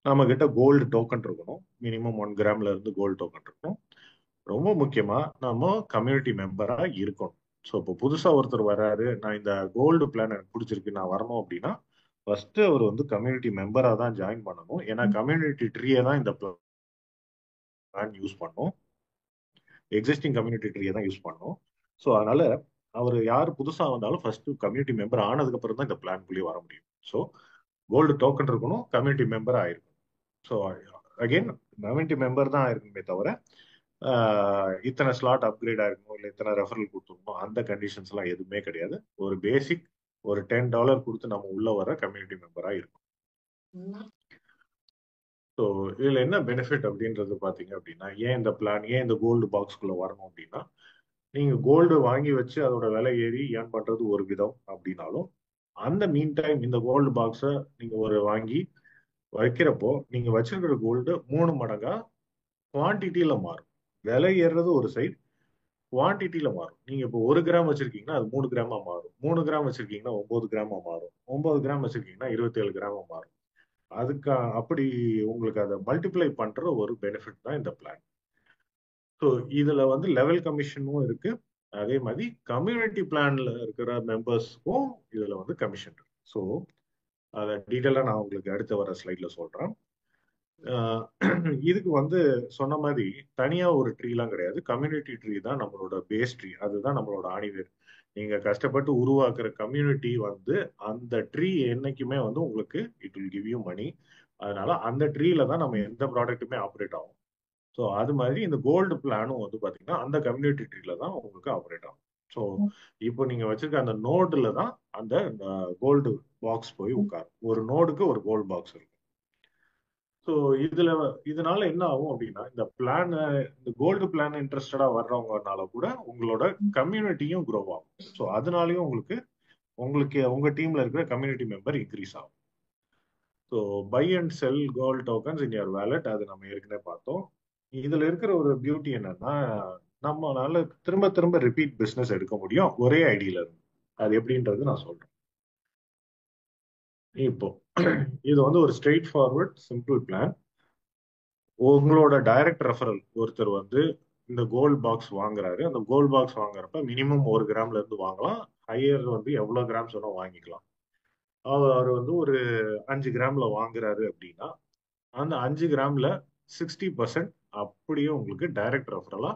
நம்ம கிட்ட கோல்டு டோக்கன் இருக்கணும். மினிமம் 1 கிராம்ல இருந்து கோல்டு டோக்கன் இருக்கணும். ரொம்ப முக்கியமா நம்ம கம்யூனிட்டி மெம்பரா இருக்கணும். ஸோ இப்போ புதுசா ஒருத்தர் வர்றாரு, நான் இந்த கோல்டு பிளான் எனக்கு பிடிச்சிருக்கு, நான் வரணும் அப்படின்னா ஃபர்ஸ்ட் அவர் வந்து கம்யூனிட்டி மெம்பரா தான் ஜாயின் பண்ணணும். ஏன்னா கம்யூனிட்டி ட்ரீயை தான் இந்த பிளான் யூஸ் பண்ணும். எக்ஸிஸ்டிங் கம்யூனிட்டி ட்ரீயை தான் யூஸ் பண்ணும். ஸோ அதனால அவர் யார் புதுசா வந்தாலும் ஃபர்ஸ்ட் கம்யூனிட்டி மெம்பர் ஆனதுக்கு அப்புறம் தான் இந்த பிளான்குள்ளேயே வர முடியும். ஸோ கோல்டு டோக்கன் இருக்கணும், கம்யூனிட்டி மெம்பர் ஆயிருக்கும். ஸோ அகைன் கம்யூனிட்டி மெம்பர் தான் ஆயிருக்குமே தவிர இத்தனை ஸ்லாட் அப்கிரேட் ஆயிருக்கணும் இல்லை இத்தனை ரெஃபரல் கொடுத்துருக்கணும் அந்த கண்டிஷன்ஸ் எல்லாம் எதுவுமே கிடையாது. ஒரு பேசிக் ஒரு $10 கொடுத்து நம்ம உள்ள வர கம்யூனிட்டி மெம்பரா இருக்கும். ஸோ இதுல என்ன பெனிஃபிட் அப்படின்றது பாத்தீங்க அப்படின்னா, ஏன் இந்த பிளான், ஏன் இந்த கோல்டு பாக்ஸ்குள்ள வரணும் அப்படின்னா, நீங்க கோல்டு வாங்கி வச்சு அதோட விலை ஏறி ஏர்ன் பண்றது ஒரு விதம் அப்படின்னாலும், அந்த மீன் டைம் இந்த கோல்டு பாக்ஸை நீங்க ஒரு வாங்கி வைக்கிறப்போ நீங்க வச்சிருக்கிற கோல்டு 3 மடங்கா குவான்டிட்டியில மாறும். விலை ஏறுறது ஒரு சைடு, குவான்டிட்டியில மாறும். நீங்க இப்போ 1 கிராம் வச்சிருக்கீங்கன்னா அது 3 கிராமா மாறும். 3 கிராம் வச்சிருக்கீங்கன்னா 9 கிராமா மாறும். 9 கிராம் வச்சிருக்கீங்கன்னா 27 கிராமா மாறும். அதுக்கு அப்படி உங்களுக்கு அதை மல்டிப்ளை பண்ற ஒரு பெனிஃபிட் தான் இந்த பிளான். ஸோ இதுல வந்து லெவல் கமிஷனும் இருக்கு. அதே மாதிரி கம்யூனிட்டி பிளான்ல இருக்கிற மெம்பர்ஸ்க்கும் இதுல வந்து கமிஷன் இருக்கு. ஸோ அதை டீட்டெயிலா நான் உங்களுக்கு அடுத்த வர ஸ்லைட்ல சொல்றேன். இதுக்கு வந்து சொன்ன மாதிரி தனியா ஒரு ட்ரீலாம் கிடையாது. கம்யூனிட்டி ட்ரீ தான் நம்மளோட பேஸ் ட்ரீ. அதுதான் நம்மளோட ஆணிவேர். நீங்க கஷ்டப்பட்டு உருவாக்குற கம்யூனிட்டி வந்து அந்த ட்ரீ என்னைக்குமே வந்து உங்களுக்கு இட் வில் கிவ் யூ மணி. அதனால அந்த ட்ரீல தான் நம்ம எந்த ப்ராடக்ட்டுமே ஆப்ரேட் ஆகும். ஸோ அது மாதிரி இந்த கோல்டு பிளானும் வந்து பாத்தீங்கன்னா அந்த கம்யூனிட்டி ட்ரீல தான் உங்களுக்கு ஆப்ரேட் ஆகும். ஸோ இப்போ நீங்க வச்சிருக்க அந்த நோடுல தான் அந்த கோல்டு பாக்ஸ் போய் உட்காரும். ஒரு நோடுக்கு ஒரு கோல்டு பாக்ஸ் இருக்கும். ஸோ இதனால என்ன ஆகும் அப்படின்னா, இந்த பிளான், இந்த கோல்டு பிளான் இன்ட்ரெஸ்டடா வர்றவங்கனால கூட உங்களோட கம்யூனிட்டியும் க்ரோ ஆகும். ஸோ அதனாலயும் உங்களுக்கு உங்களுக்கு உங்க டீம்ல இருக்கிற கம்யூனிட்டி மெம்பர் இன்க்ரீஸ் ஆகும். So buy and sell gold tokens in your wallet, அது நம்ம ஏற்கனவே பார்த்தோம். இதுல இருக்கிற ஒரு பியூட்டி என்னன்னா, நம்மளால திரும்ப திரும்ப ரிப்பீட் பிசினஸ் எடுக்க முடியும் ஒரே ஐடியில இருந்து. அது எப்படின்றது நான் சொல்றேன். இப்போ இது வந்து ஒரு ஸ்ட்ரெயிட் ஃபார்வர்ட் சிம்பிள் பிளான். உங்களோட டைரக்ட் ரெஃபரல் ஒருத்தர் வந்து இந்த கோல்ட் பாக்ஸ் வாங்குறாரு. அந்த கோல்ட் பாக்ஸ் வாங்குறப்ப மினிமம் 1 கிராம்ல இருந்து வாங்கலாம். ஹையர் வந்து எவ்வளவு கிராம்ஸ் வேணா வாங்கிக்கலாம். அவர் வந்து ஒரு 5 கிராம்ல வாங்குறாரு அப்படின்னா அந்த 5 கிராம்ல 60% அப்படியே உங்களுக்கு டைரக்ட் ரெஃபரலா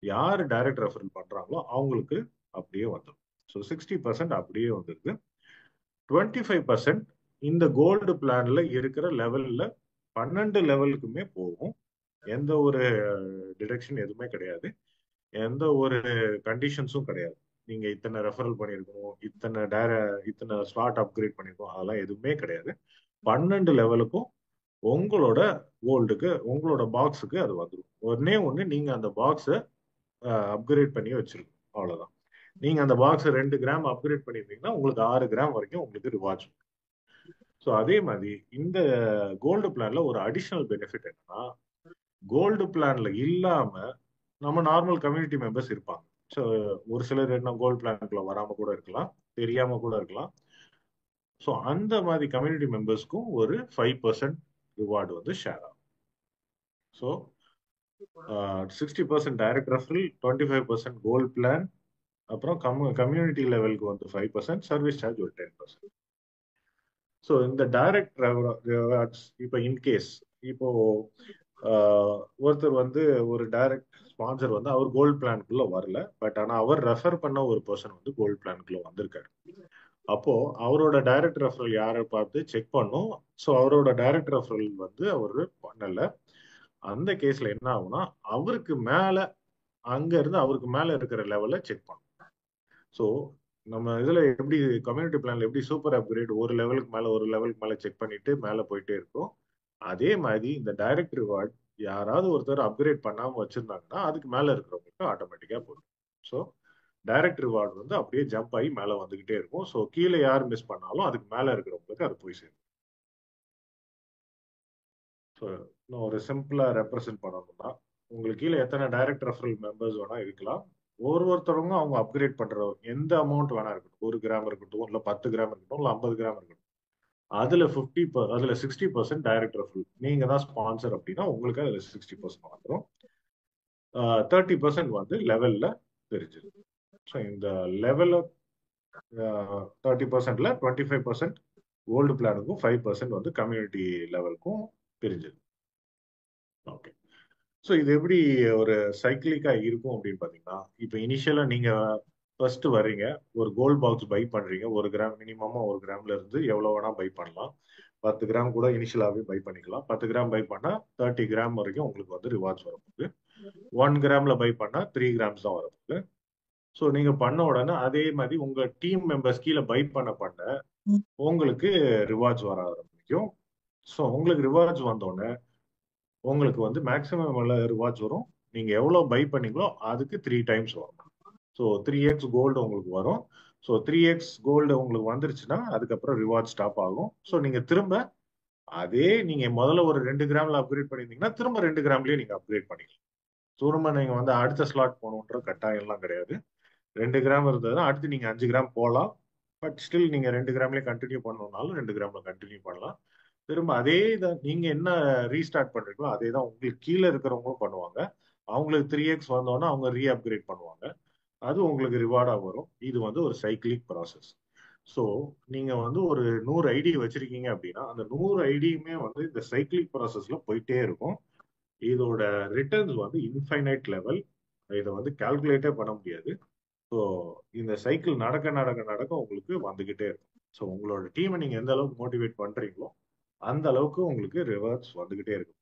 யார் டைரக்ட் ரெஃபரல் பண்றாங்களோ அவங்களுக்கு அப்படியே வந்துடும். ஸோ 60% அப்படியே வந்துருக்கு. 25% இந்த கோல்டு பிளான்ல இருக்கிற லெவல்ல 12 லெவலுக்குமே போகும். எந்த ஒரு டிடக்ஷன் எதுவுமே கிடையாது. எந்த ஒரு கண்டிஷன்ஸும் கிடையாது. நீங்க இத்தனை ரெஃபரல் பண்ணிருக்கணும், இத்தனை ஸ்லாட் அப்கிரேட் பண்ணிருக்கணும், அதெல்லாம் எதுவுமே கிடையாது. 12 லெவலுக்கும் உங்களோட கோல்டுக்கு உங்களோட பாக்ஸுக்கு அது வந்துடும். ஒன்னே ஒண்ணு, நீங்க அந்த பாக்ஸை அப்கிரேட் பண்ணி வச்சிருக்கணும், அவ்வளவுதான். நீங்க அந்த பாக்ஸ் 2 கிராம் அப்கிரேட் பண்ணிருந்தீங்கன்னா உங்களுக்கு 6 கிராம் வரைக்கும் உங்களுக்கு ரிவார்ட்ஸ். ஸோ அதே மாதிரி இந்த கோல்டு பிளான்ல ஒரு அடிஷனல் பெனிஃபிட் என்னன்னா, கோல்டு பிளான்ல இல்லாம நம்ம நார்மல் கம்யூனிட்டி மெம்பர்ஸ் இருப்பாங்க. ஸோ ஒரு சிலர் என்ன கோல்டு பிளான்குள்ள வராம கூட இருக்கலாம், தெரியாம கூட இருக்கலாம். ஸோ அந்த மாதிரி கம்யூனிட்டி மெம்பர்ஸ்க்கும் ஒரு 5% ரிவார்டு வந்து ஷேர் ஆகும். So 60% direct referral, 25% gold plan, அப்புறம் கம்யூனிட்டி லெவலுக்கு வந்து 5%, சர்வீஸ் சார்ஜ் ஒரு 10%. ஸோ இந்த டைரக்ட் ரிவார்ட்ஸ் இப்போ இன்கேஸ் இப்போ ஒருத்தர் வந்து ஒரு டைரக்ட் ஸ்பான்சர் வந்து அவர் கோல்டு பிளான்குள்ள வரல, பட் ஆனா அவர் ரெஃபர் பண்ண ஒரு பர்சன் வந்து கோல்டு பிளான்குள்ள வந்திருக்காரு. அப்போ அவரோட டைரக்ட் ரெஃபரல் யாரை பார்த்து செக் பண்ணும். ஸோ அவரோட டைரக்ட் ரெஃபரல் வந்து அவரு பண்ணல. அந்த கேஸ்ல என்ன ஆகும்னா அவருக்கு மேல அங்க இருந்து அவருக்கு மேல இருக்கிற லெவல்ல செக் பண்ணும். ஸோ நம்ம இதுல எப்படி கம்யூனிட்டி பிளான்ல எப்படி சூப்பர் அப்கிரேட் ஒரு லெவலுக்கு மேல ஒரு லெவலுக்கு மேல செக் பண்ணிட்டு மேல போயிட்டே இருக்கும். அதே மாதிரி இந்த டைரக்ட் ரிவார்ட் யாராவது ஒருத்தர் அப்கிரேட் பண்ணாம வச்சிருந்தாங்கன்னா அதுக்கு மேல இருக்கிறவங்களுக்கு ஆட்டோமேட்டிக்கா போயிடும். ஸோ டைரக்ட் ரிவார்டு வந்து அப்படியே ஜம்ப் ஆகி மேல வந்துகிட்டே இருக்கும். ஸோ கீழே யார் மிஸ் பண்ணாலும் அதுக்கு மேல இருக்கிறவங்களுக்கு அது போய் சேரும். ஸோ இன்னும் ஒரு சிம்பிளா ரெப்ரசென்ட் பண்ணணும்னா உங்களுக்கு கீழே எத்தனை டைரக்ட் ரெஃபரல் மெம்பர்ஸ் வேணா இருக்கலாம். ஒருத்தவங்க அவங்க அப்கிரேட் பண்ற எந்த அமௌண்ட் வேணா இருக்கட்டும், 1 கிராம் இருக்கட்டும், இல்ல 10 கிராம் இருக்கட்டும், இல்ல 50 கிராம் இருக்கட்டும், அதுல 60% டைரக்ட் ரெஃபரல். நீங்க தான் ஸ்பான்சர் அப்படின்னா உங்களுக்கு அதுல 60% வந்துடும். 30% வந்து லெவல்ல தெரிஞ்சிடும். ஸோ இந்த லெவல்ல 30%ல 25% ஓல்டு பிளானுக்கும் 5% வந்து கம்யூனிட்டி லெவலுக்கும் பிரிஞ்சது. ஓகே. ஸோ இது எப்படி ஒரு சைக்கிளிக்கா இருக்கும் அப்படின்னு பாத்தீங்கன்னா, இப்போ இனிஷியலா நீங்க ஃபர்ஸ்ட் வர்றீங்க, ஒரு கோல்ட் பாக்ஸ் பை பண்றீங்க. 1 கிராம் மினிமமா 1 கிராம்ல இருந்து எவ்வளவு வேணா பை பண்ணலாம். 10 கிராம் கூட இனிஷியலாவே பை பண்ணிக்கலாம். 10 கிராம் பை பண்ணா 30 கிராம் வரைக்கும் உங்களுக்கு வந்து ரிவார்ட்ஸ் வரப்போகுது. 1 கிராம்ல பை பண்ணா 3 கிராம்ஸ் தான் வரப்போகுது. ஸோ நீங்க பண்ண உடனே அதே மாதிரி உங்க டீம் மெம்பர்ஸ் கீழே பை பண்ண உங்களுக்கு ரிவார்ட்ஸ் வர ஆரம்பிக்கும். ஸோ உங்களுக்கு ரிவார்ட்ஸ் வந்தோடனே உங்களுக்கு வந்து மேக்ஸிமம் ரிவார்ட்ஸ் வரும். நீங்க எவ்வளவு பை பண்ணீங்களோ அதுக்கு 3 டைம்ஸ் வரும். ஸோ 3x கோல்டு உங்களுக்கு வரும். ஸோ 3x கோல்டு உங்களுக்கு வந்துருச்சுன்னா அதுக்கப்புறம் ரிவார்ட் ஸ்டாப் ஆகும். ஸோ நீங்க திரும்ப அதே நீங்க முதல்ல ஒரு 2 கிராம்ல அப்கிரேட் பண்ணியிருந்தீங்கன்னா திரும்ப 2 கிராம்லயே நீங்க அப்கிரேட் பண்ணிக்கலாம். திரும்ப நீங்க வந்து அடுத்த ஸ்லாட் போகணுன்ற கட்டாயம் எல்லாம் கிடையாது. 2 கிராம் இருந்ததுன்னா அடுத்து நீங்க 5 கிராம் போகலாம். பட் ஸ்டில் நீங்க 2 கிராம்லயே கண்டினியூ பண்ணணும்னாலும் 2 கிராம்ல கண்டினியூ பண்ணலாம். திரும்ப அதே இதை நீங்க என்ன ரீஸ்டார்ட் பண்றீங்களோ அதே தான் உங்களுக்கு கீழே இருக்கிறவங்களும் பண்ணுவாங்க. அவங்களுக்கு 3x வந்தோன்னா அவங்க ரீ அப்கிரேட் பண்ணுவாங்க. அது உங்களுக்கு ரிவார்டா வரும். இது வந்து ஒரு சைக்கிளிக் ப்ராசஸ். ஸோ நீங்க வந்து ஒரு 100 ஐடி வச்சிருக்கீங்க அப்படின்னா அந்த 100 ஐடியுமே வந்து இந்த சைக்கிளிக் ப்ராசஸ்ல போயிட்டே இருக்கும். இதோட ரிட்டர்ன்ஸ் வந்து இன்ஃபைனைட் லெவல். இதை வந்து கால்குலேட்டே பண்ண முடியாது. ஸோ இந்த சைக்கிள் நடக்க நடக்க நடக்க உங்களுக்கு வந்துகிட்டே இருக்கும். ஸோ உங்களோட டீமை நீங்க எந்த அளவுக்கு மோட்டிவேட் பண்றீங்களோ அந்த அளவுக்கு உங்களுக்கு ரிவார்ட்ஸ் வந்துகிட்டே இருக்கும்.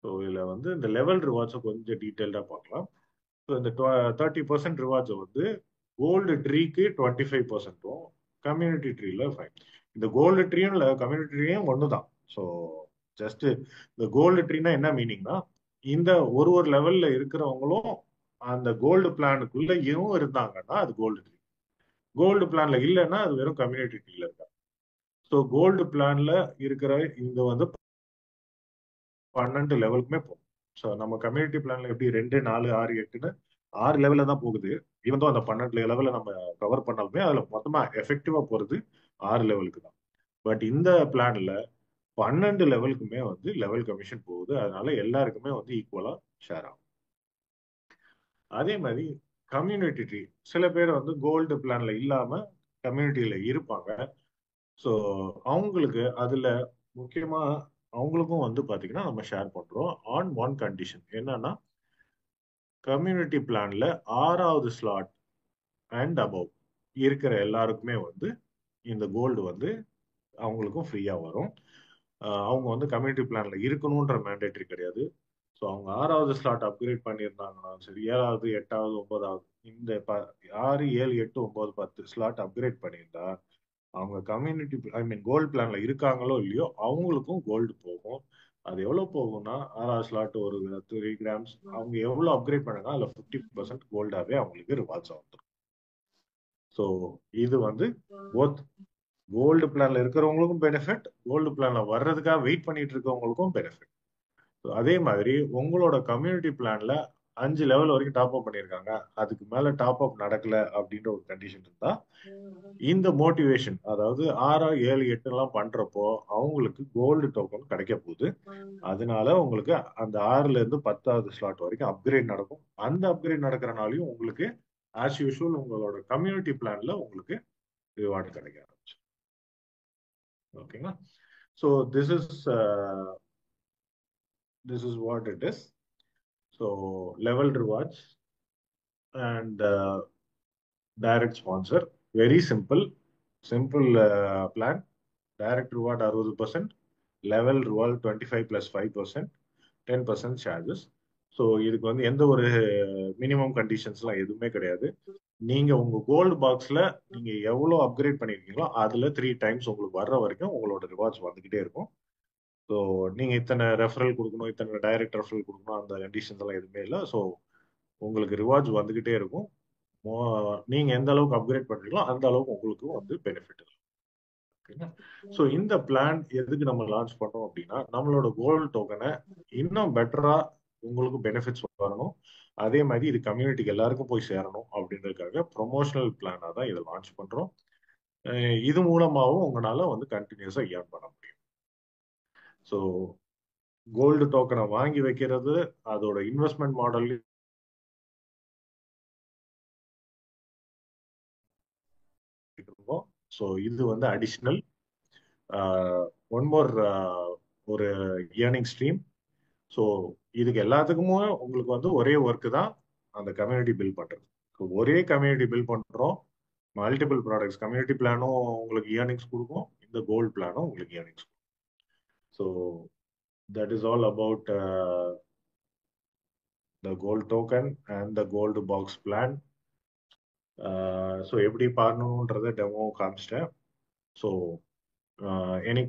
ஸோ இதுல வந்து இந்த லெவல் ரிவார்ட்ஸை கொஞ்சம் டீட்டெயில்டா பார்க்கலாம். ஸோ இந்த 30% ரிவார்ட்ஸை வந்து கோல்டு ட்ரீக்கு 25%, கம்யூனிட்டி ட்ரீல 5. இந்த கோல்டு ட்ரீயும் கம்யூனிட்டி ட்ரீயும் ஒன்று தான். ஸோ ஜஸ்ட் இந்த கோல்டு ட்ரீனா என்ன மீனிங்னா இந்த ஒரு லெவல்ல இருக்கிறவங்களும் அந்த கோல்டு பிளானுக்குள்ளேயும் இருந்தாங்கன்னா அது கோல்டு ட்ரீ. கோல்டு பிளான்ல இல்லைன்னா அது வெறும் கம்யூனிட்டி ட்ரீல இருக்கா. ஸோ கோல்டு பிளான்ல இருக்கிற இந்த வந்து 12 லெவலுக்குமே போகும். ஸோ நம்ம கம்யூனிட்டி பிளான்ல எப்படி 2, 4, 6, 8ன்னு 6 லெவல்ல தான் போகுது. ஈவன் அந்த 12 லெவல்ல நம்ம கவர் பண்ணாலுமே அதுல மொத்தமா எஃபெக்டிவா போறது 6 லெவலுக்கு தான். பட் இந்த பிளான்ல 12 லெவலுக்குமே வந்து லெவல் கமிஷன் போகுது. அதனால எல்லாருக்குமே வந்து ஈக்குவலா ஷேர் ஆகும். அதே மாதிரி கம்யூனிட்டி ட்ரீ சில பேர் வந்து கோல்டு பிளான்ல இல்லாம கம்யூனிட்டியில இருப்பாங்க. ஸோ அவங்களுக்கு அதுல முக்கியமா அவங்களுக்கும் வந்து பாத்தீங்கன்னா நம்ம ஷேர் பண்றோம் ஆன் ஒன் கண்டிஷன். என்னன்னா கம்யூனிட்டி பிளான்ல 6வது ஸ்லாட் அண்ட் அபவ் இருக்கிற எல்லாருக்குமே வந்து இந்த கோல்டு வந்து அவங்களுக்கும் ஃப்ரீயா வரும். அவங்க வந்து கம்யூனிட்டி பிளான்ல இருக்கணும்ன்ற மேண்டேட்டரி கிடையாது. ஸோ அவங்க 6வது ஸ்லாட் அப்கிரேட் பண்ணியிருந்தாங்கன்னா சரி, 7வது, 8வது, 9வது இந்த 6, 7, 8, 9, 10 ஸ்லாட் அப்கிரேட் பண்ணியிருந்தா அவங்க கம்யூனிட்டி ஐ மீன் கோல்டு பிளான்ல இருக்காங்களோ இல்லையோ அவங்களுக்கும் கோல்டு போகும். அது எவ்வளவு போகும்னா 6வது ஸ்லாட் ஒரு 3 கிராம்ஸ் அவங்க எவ்வளவு அப்கிரேட் பண்ணாங்க அதுல 50% கோல்டாவே அவங்களுக்கு ரிவார்ட்ஸ் வந்துடும். ஸோ இது வந்து போத் கோல்டு பிளான்ல இருக்கிறவங்களுக்கும் பெனிஃபிட், கோல்டு பிளான்ல வர்றதுக்காக வெயிட் பண்ணிட்டு இருக்கவங்களுக்கும் பெனிஃபிட். அதே மாதிரி உங்களோட கம்யூனிட்டி பிளான்ல 5 லெவல் வரைக்கும் டாப் அப் பண்ணியிருக்காங்க, அதுக்கு மேல டாப் அப் நடக்கல அப்படின்ற ஒரு கண்டிஷன் இருந்தா இந்த மோட்டிவேஷன் அதாவது 6, 7, 8 எல்லாம் பண்றப்போ அவங்களுக்கு கோல்டு டோக்கன் கிடைக்க போகுது. அதனால உங்களுக்கு அந்த 6ல இருந்து 10வது ஸ்லாட் வரைக்கும் அப்கிரேட் நடக்கும். அந்த அப்கிரேட் நடக்கிறனாலையும் உங்களுக்கு ஆஸ் யூஷுவல் உங்களோட கம்யூனிட்டி பிளான்ல உங்களுக்கு ரிவார்டு கிடைக்க ஆரம்பிச்சு. ஓகேங்களா? So this is this is what it is. So level rewards and direct sponsor. Very simple plan. Direct reward 60%, level reward 25 plus 5%, 10% charges. So இதுக்கு வந்து எந்த ஒரு மினிமம் கண்டிஷன்ஸ்லாம் எதுவுமே கிடையாது. நீங்க உங்க கோல்டு பாக்ஸ்ல நீங்க எவ்வளவு அப்கிரேட் பண்ணிருக்கீங்களோ அதுல 3 டைம்ஸ் உங்களுக்கு வர்ற வரைக்கும் உங்களோட ரிவார்ட்ஸ் வந்துகிட்டே இருக்கும். ஸோ நீங்க இத்தனை ரெஃபரல் கொடுக்கணும், இத்தனை டைரக்ட் ரெஃபரல் கொடுக்கணும், அந்த கண்டிஷன்ஸ் எல்லாம் எதுவுமே இல்லை. ஸோ உங்களுக்கு ரிவார்ட்ஸ் வந்துகிட்டே இருக்கும். நீங்க எந்த அளவுக்கு அப்கிரேட் பண்றீங்களோ அந்த அளவுக்கு உங்களுக்கு வந்து பெனிஃபிட் இருக்கும். ஸோ இந்த பிளான் எதுக்கு நம்ம லான்ச் பண்றோம் அப்படின்னா, நம்மளோட கோல்டு டோக்கனை இன்னும் பெட்டரா உங்களுக்கு பெனிஃபிட்ஸ் வரணும், அதே மாதிரி இது கம்யூனிட்டிக்கு எல்லாருக்கும் போய் சேரணும் அப்படின்றதுக்காக ப்ரொமோஷனல் பிளானா தான் இதை லான்ச் பண்றோம். இது மூலமாகவும் உங்களால வந்து கண்டினியூஸா ஏர்ன் பண்ண முடியும். ஸோ கோல்டு டோக்கனை வாங்கி வைக்கிறது அதோட இன்வெஸ்ட்மெண்ட் மாடல். ஸோ இது வந்து அடிஷ்னல் ஒன் மோர் ஒரு ஏர்னிங் ஸ்ட்ரீம். ஸோ இதுக்கு எல்லாத்துக்குமே உங்களுக்கு வந்து ஒரே ஒர்க்கு தான், அந்த கம்யூனிட்டி பில்ட் பண்றது. ஒரே கம்யூனிட்டி பில்ட் பண்றோம், மல்டிபிள் ப்ராடக்ட்ஸ். கம்யூனிட்டி பிளானும் உங்களுக்கு ஏர்னிங்ஸ் கொடுக்கும், இந்த கோல்டு பிளானும் உங்களுக்கு ஏர்னிங்ஸ் கொடுக்கும். So that is all about the gold token and the gold box plan. So எப்படி பண்ணணுன்றத டெமோ காமிச்சிட்டேன். So any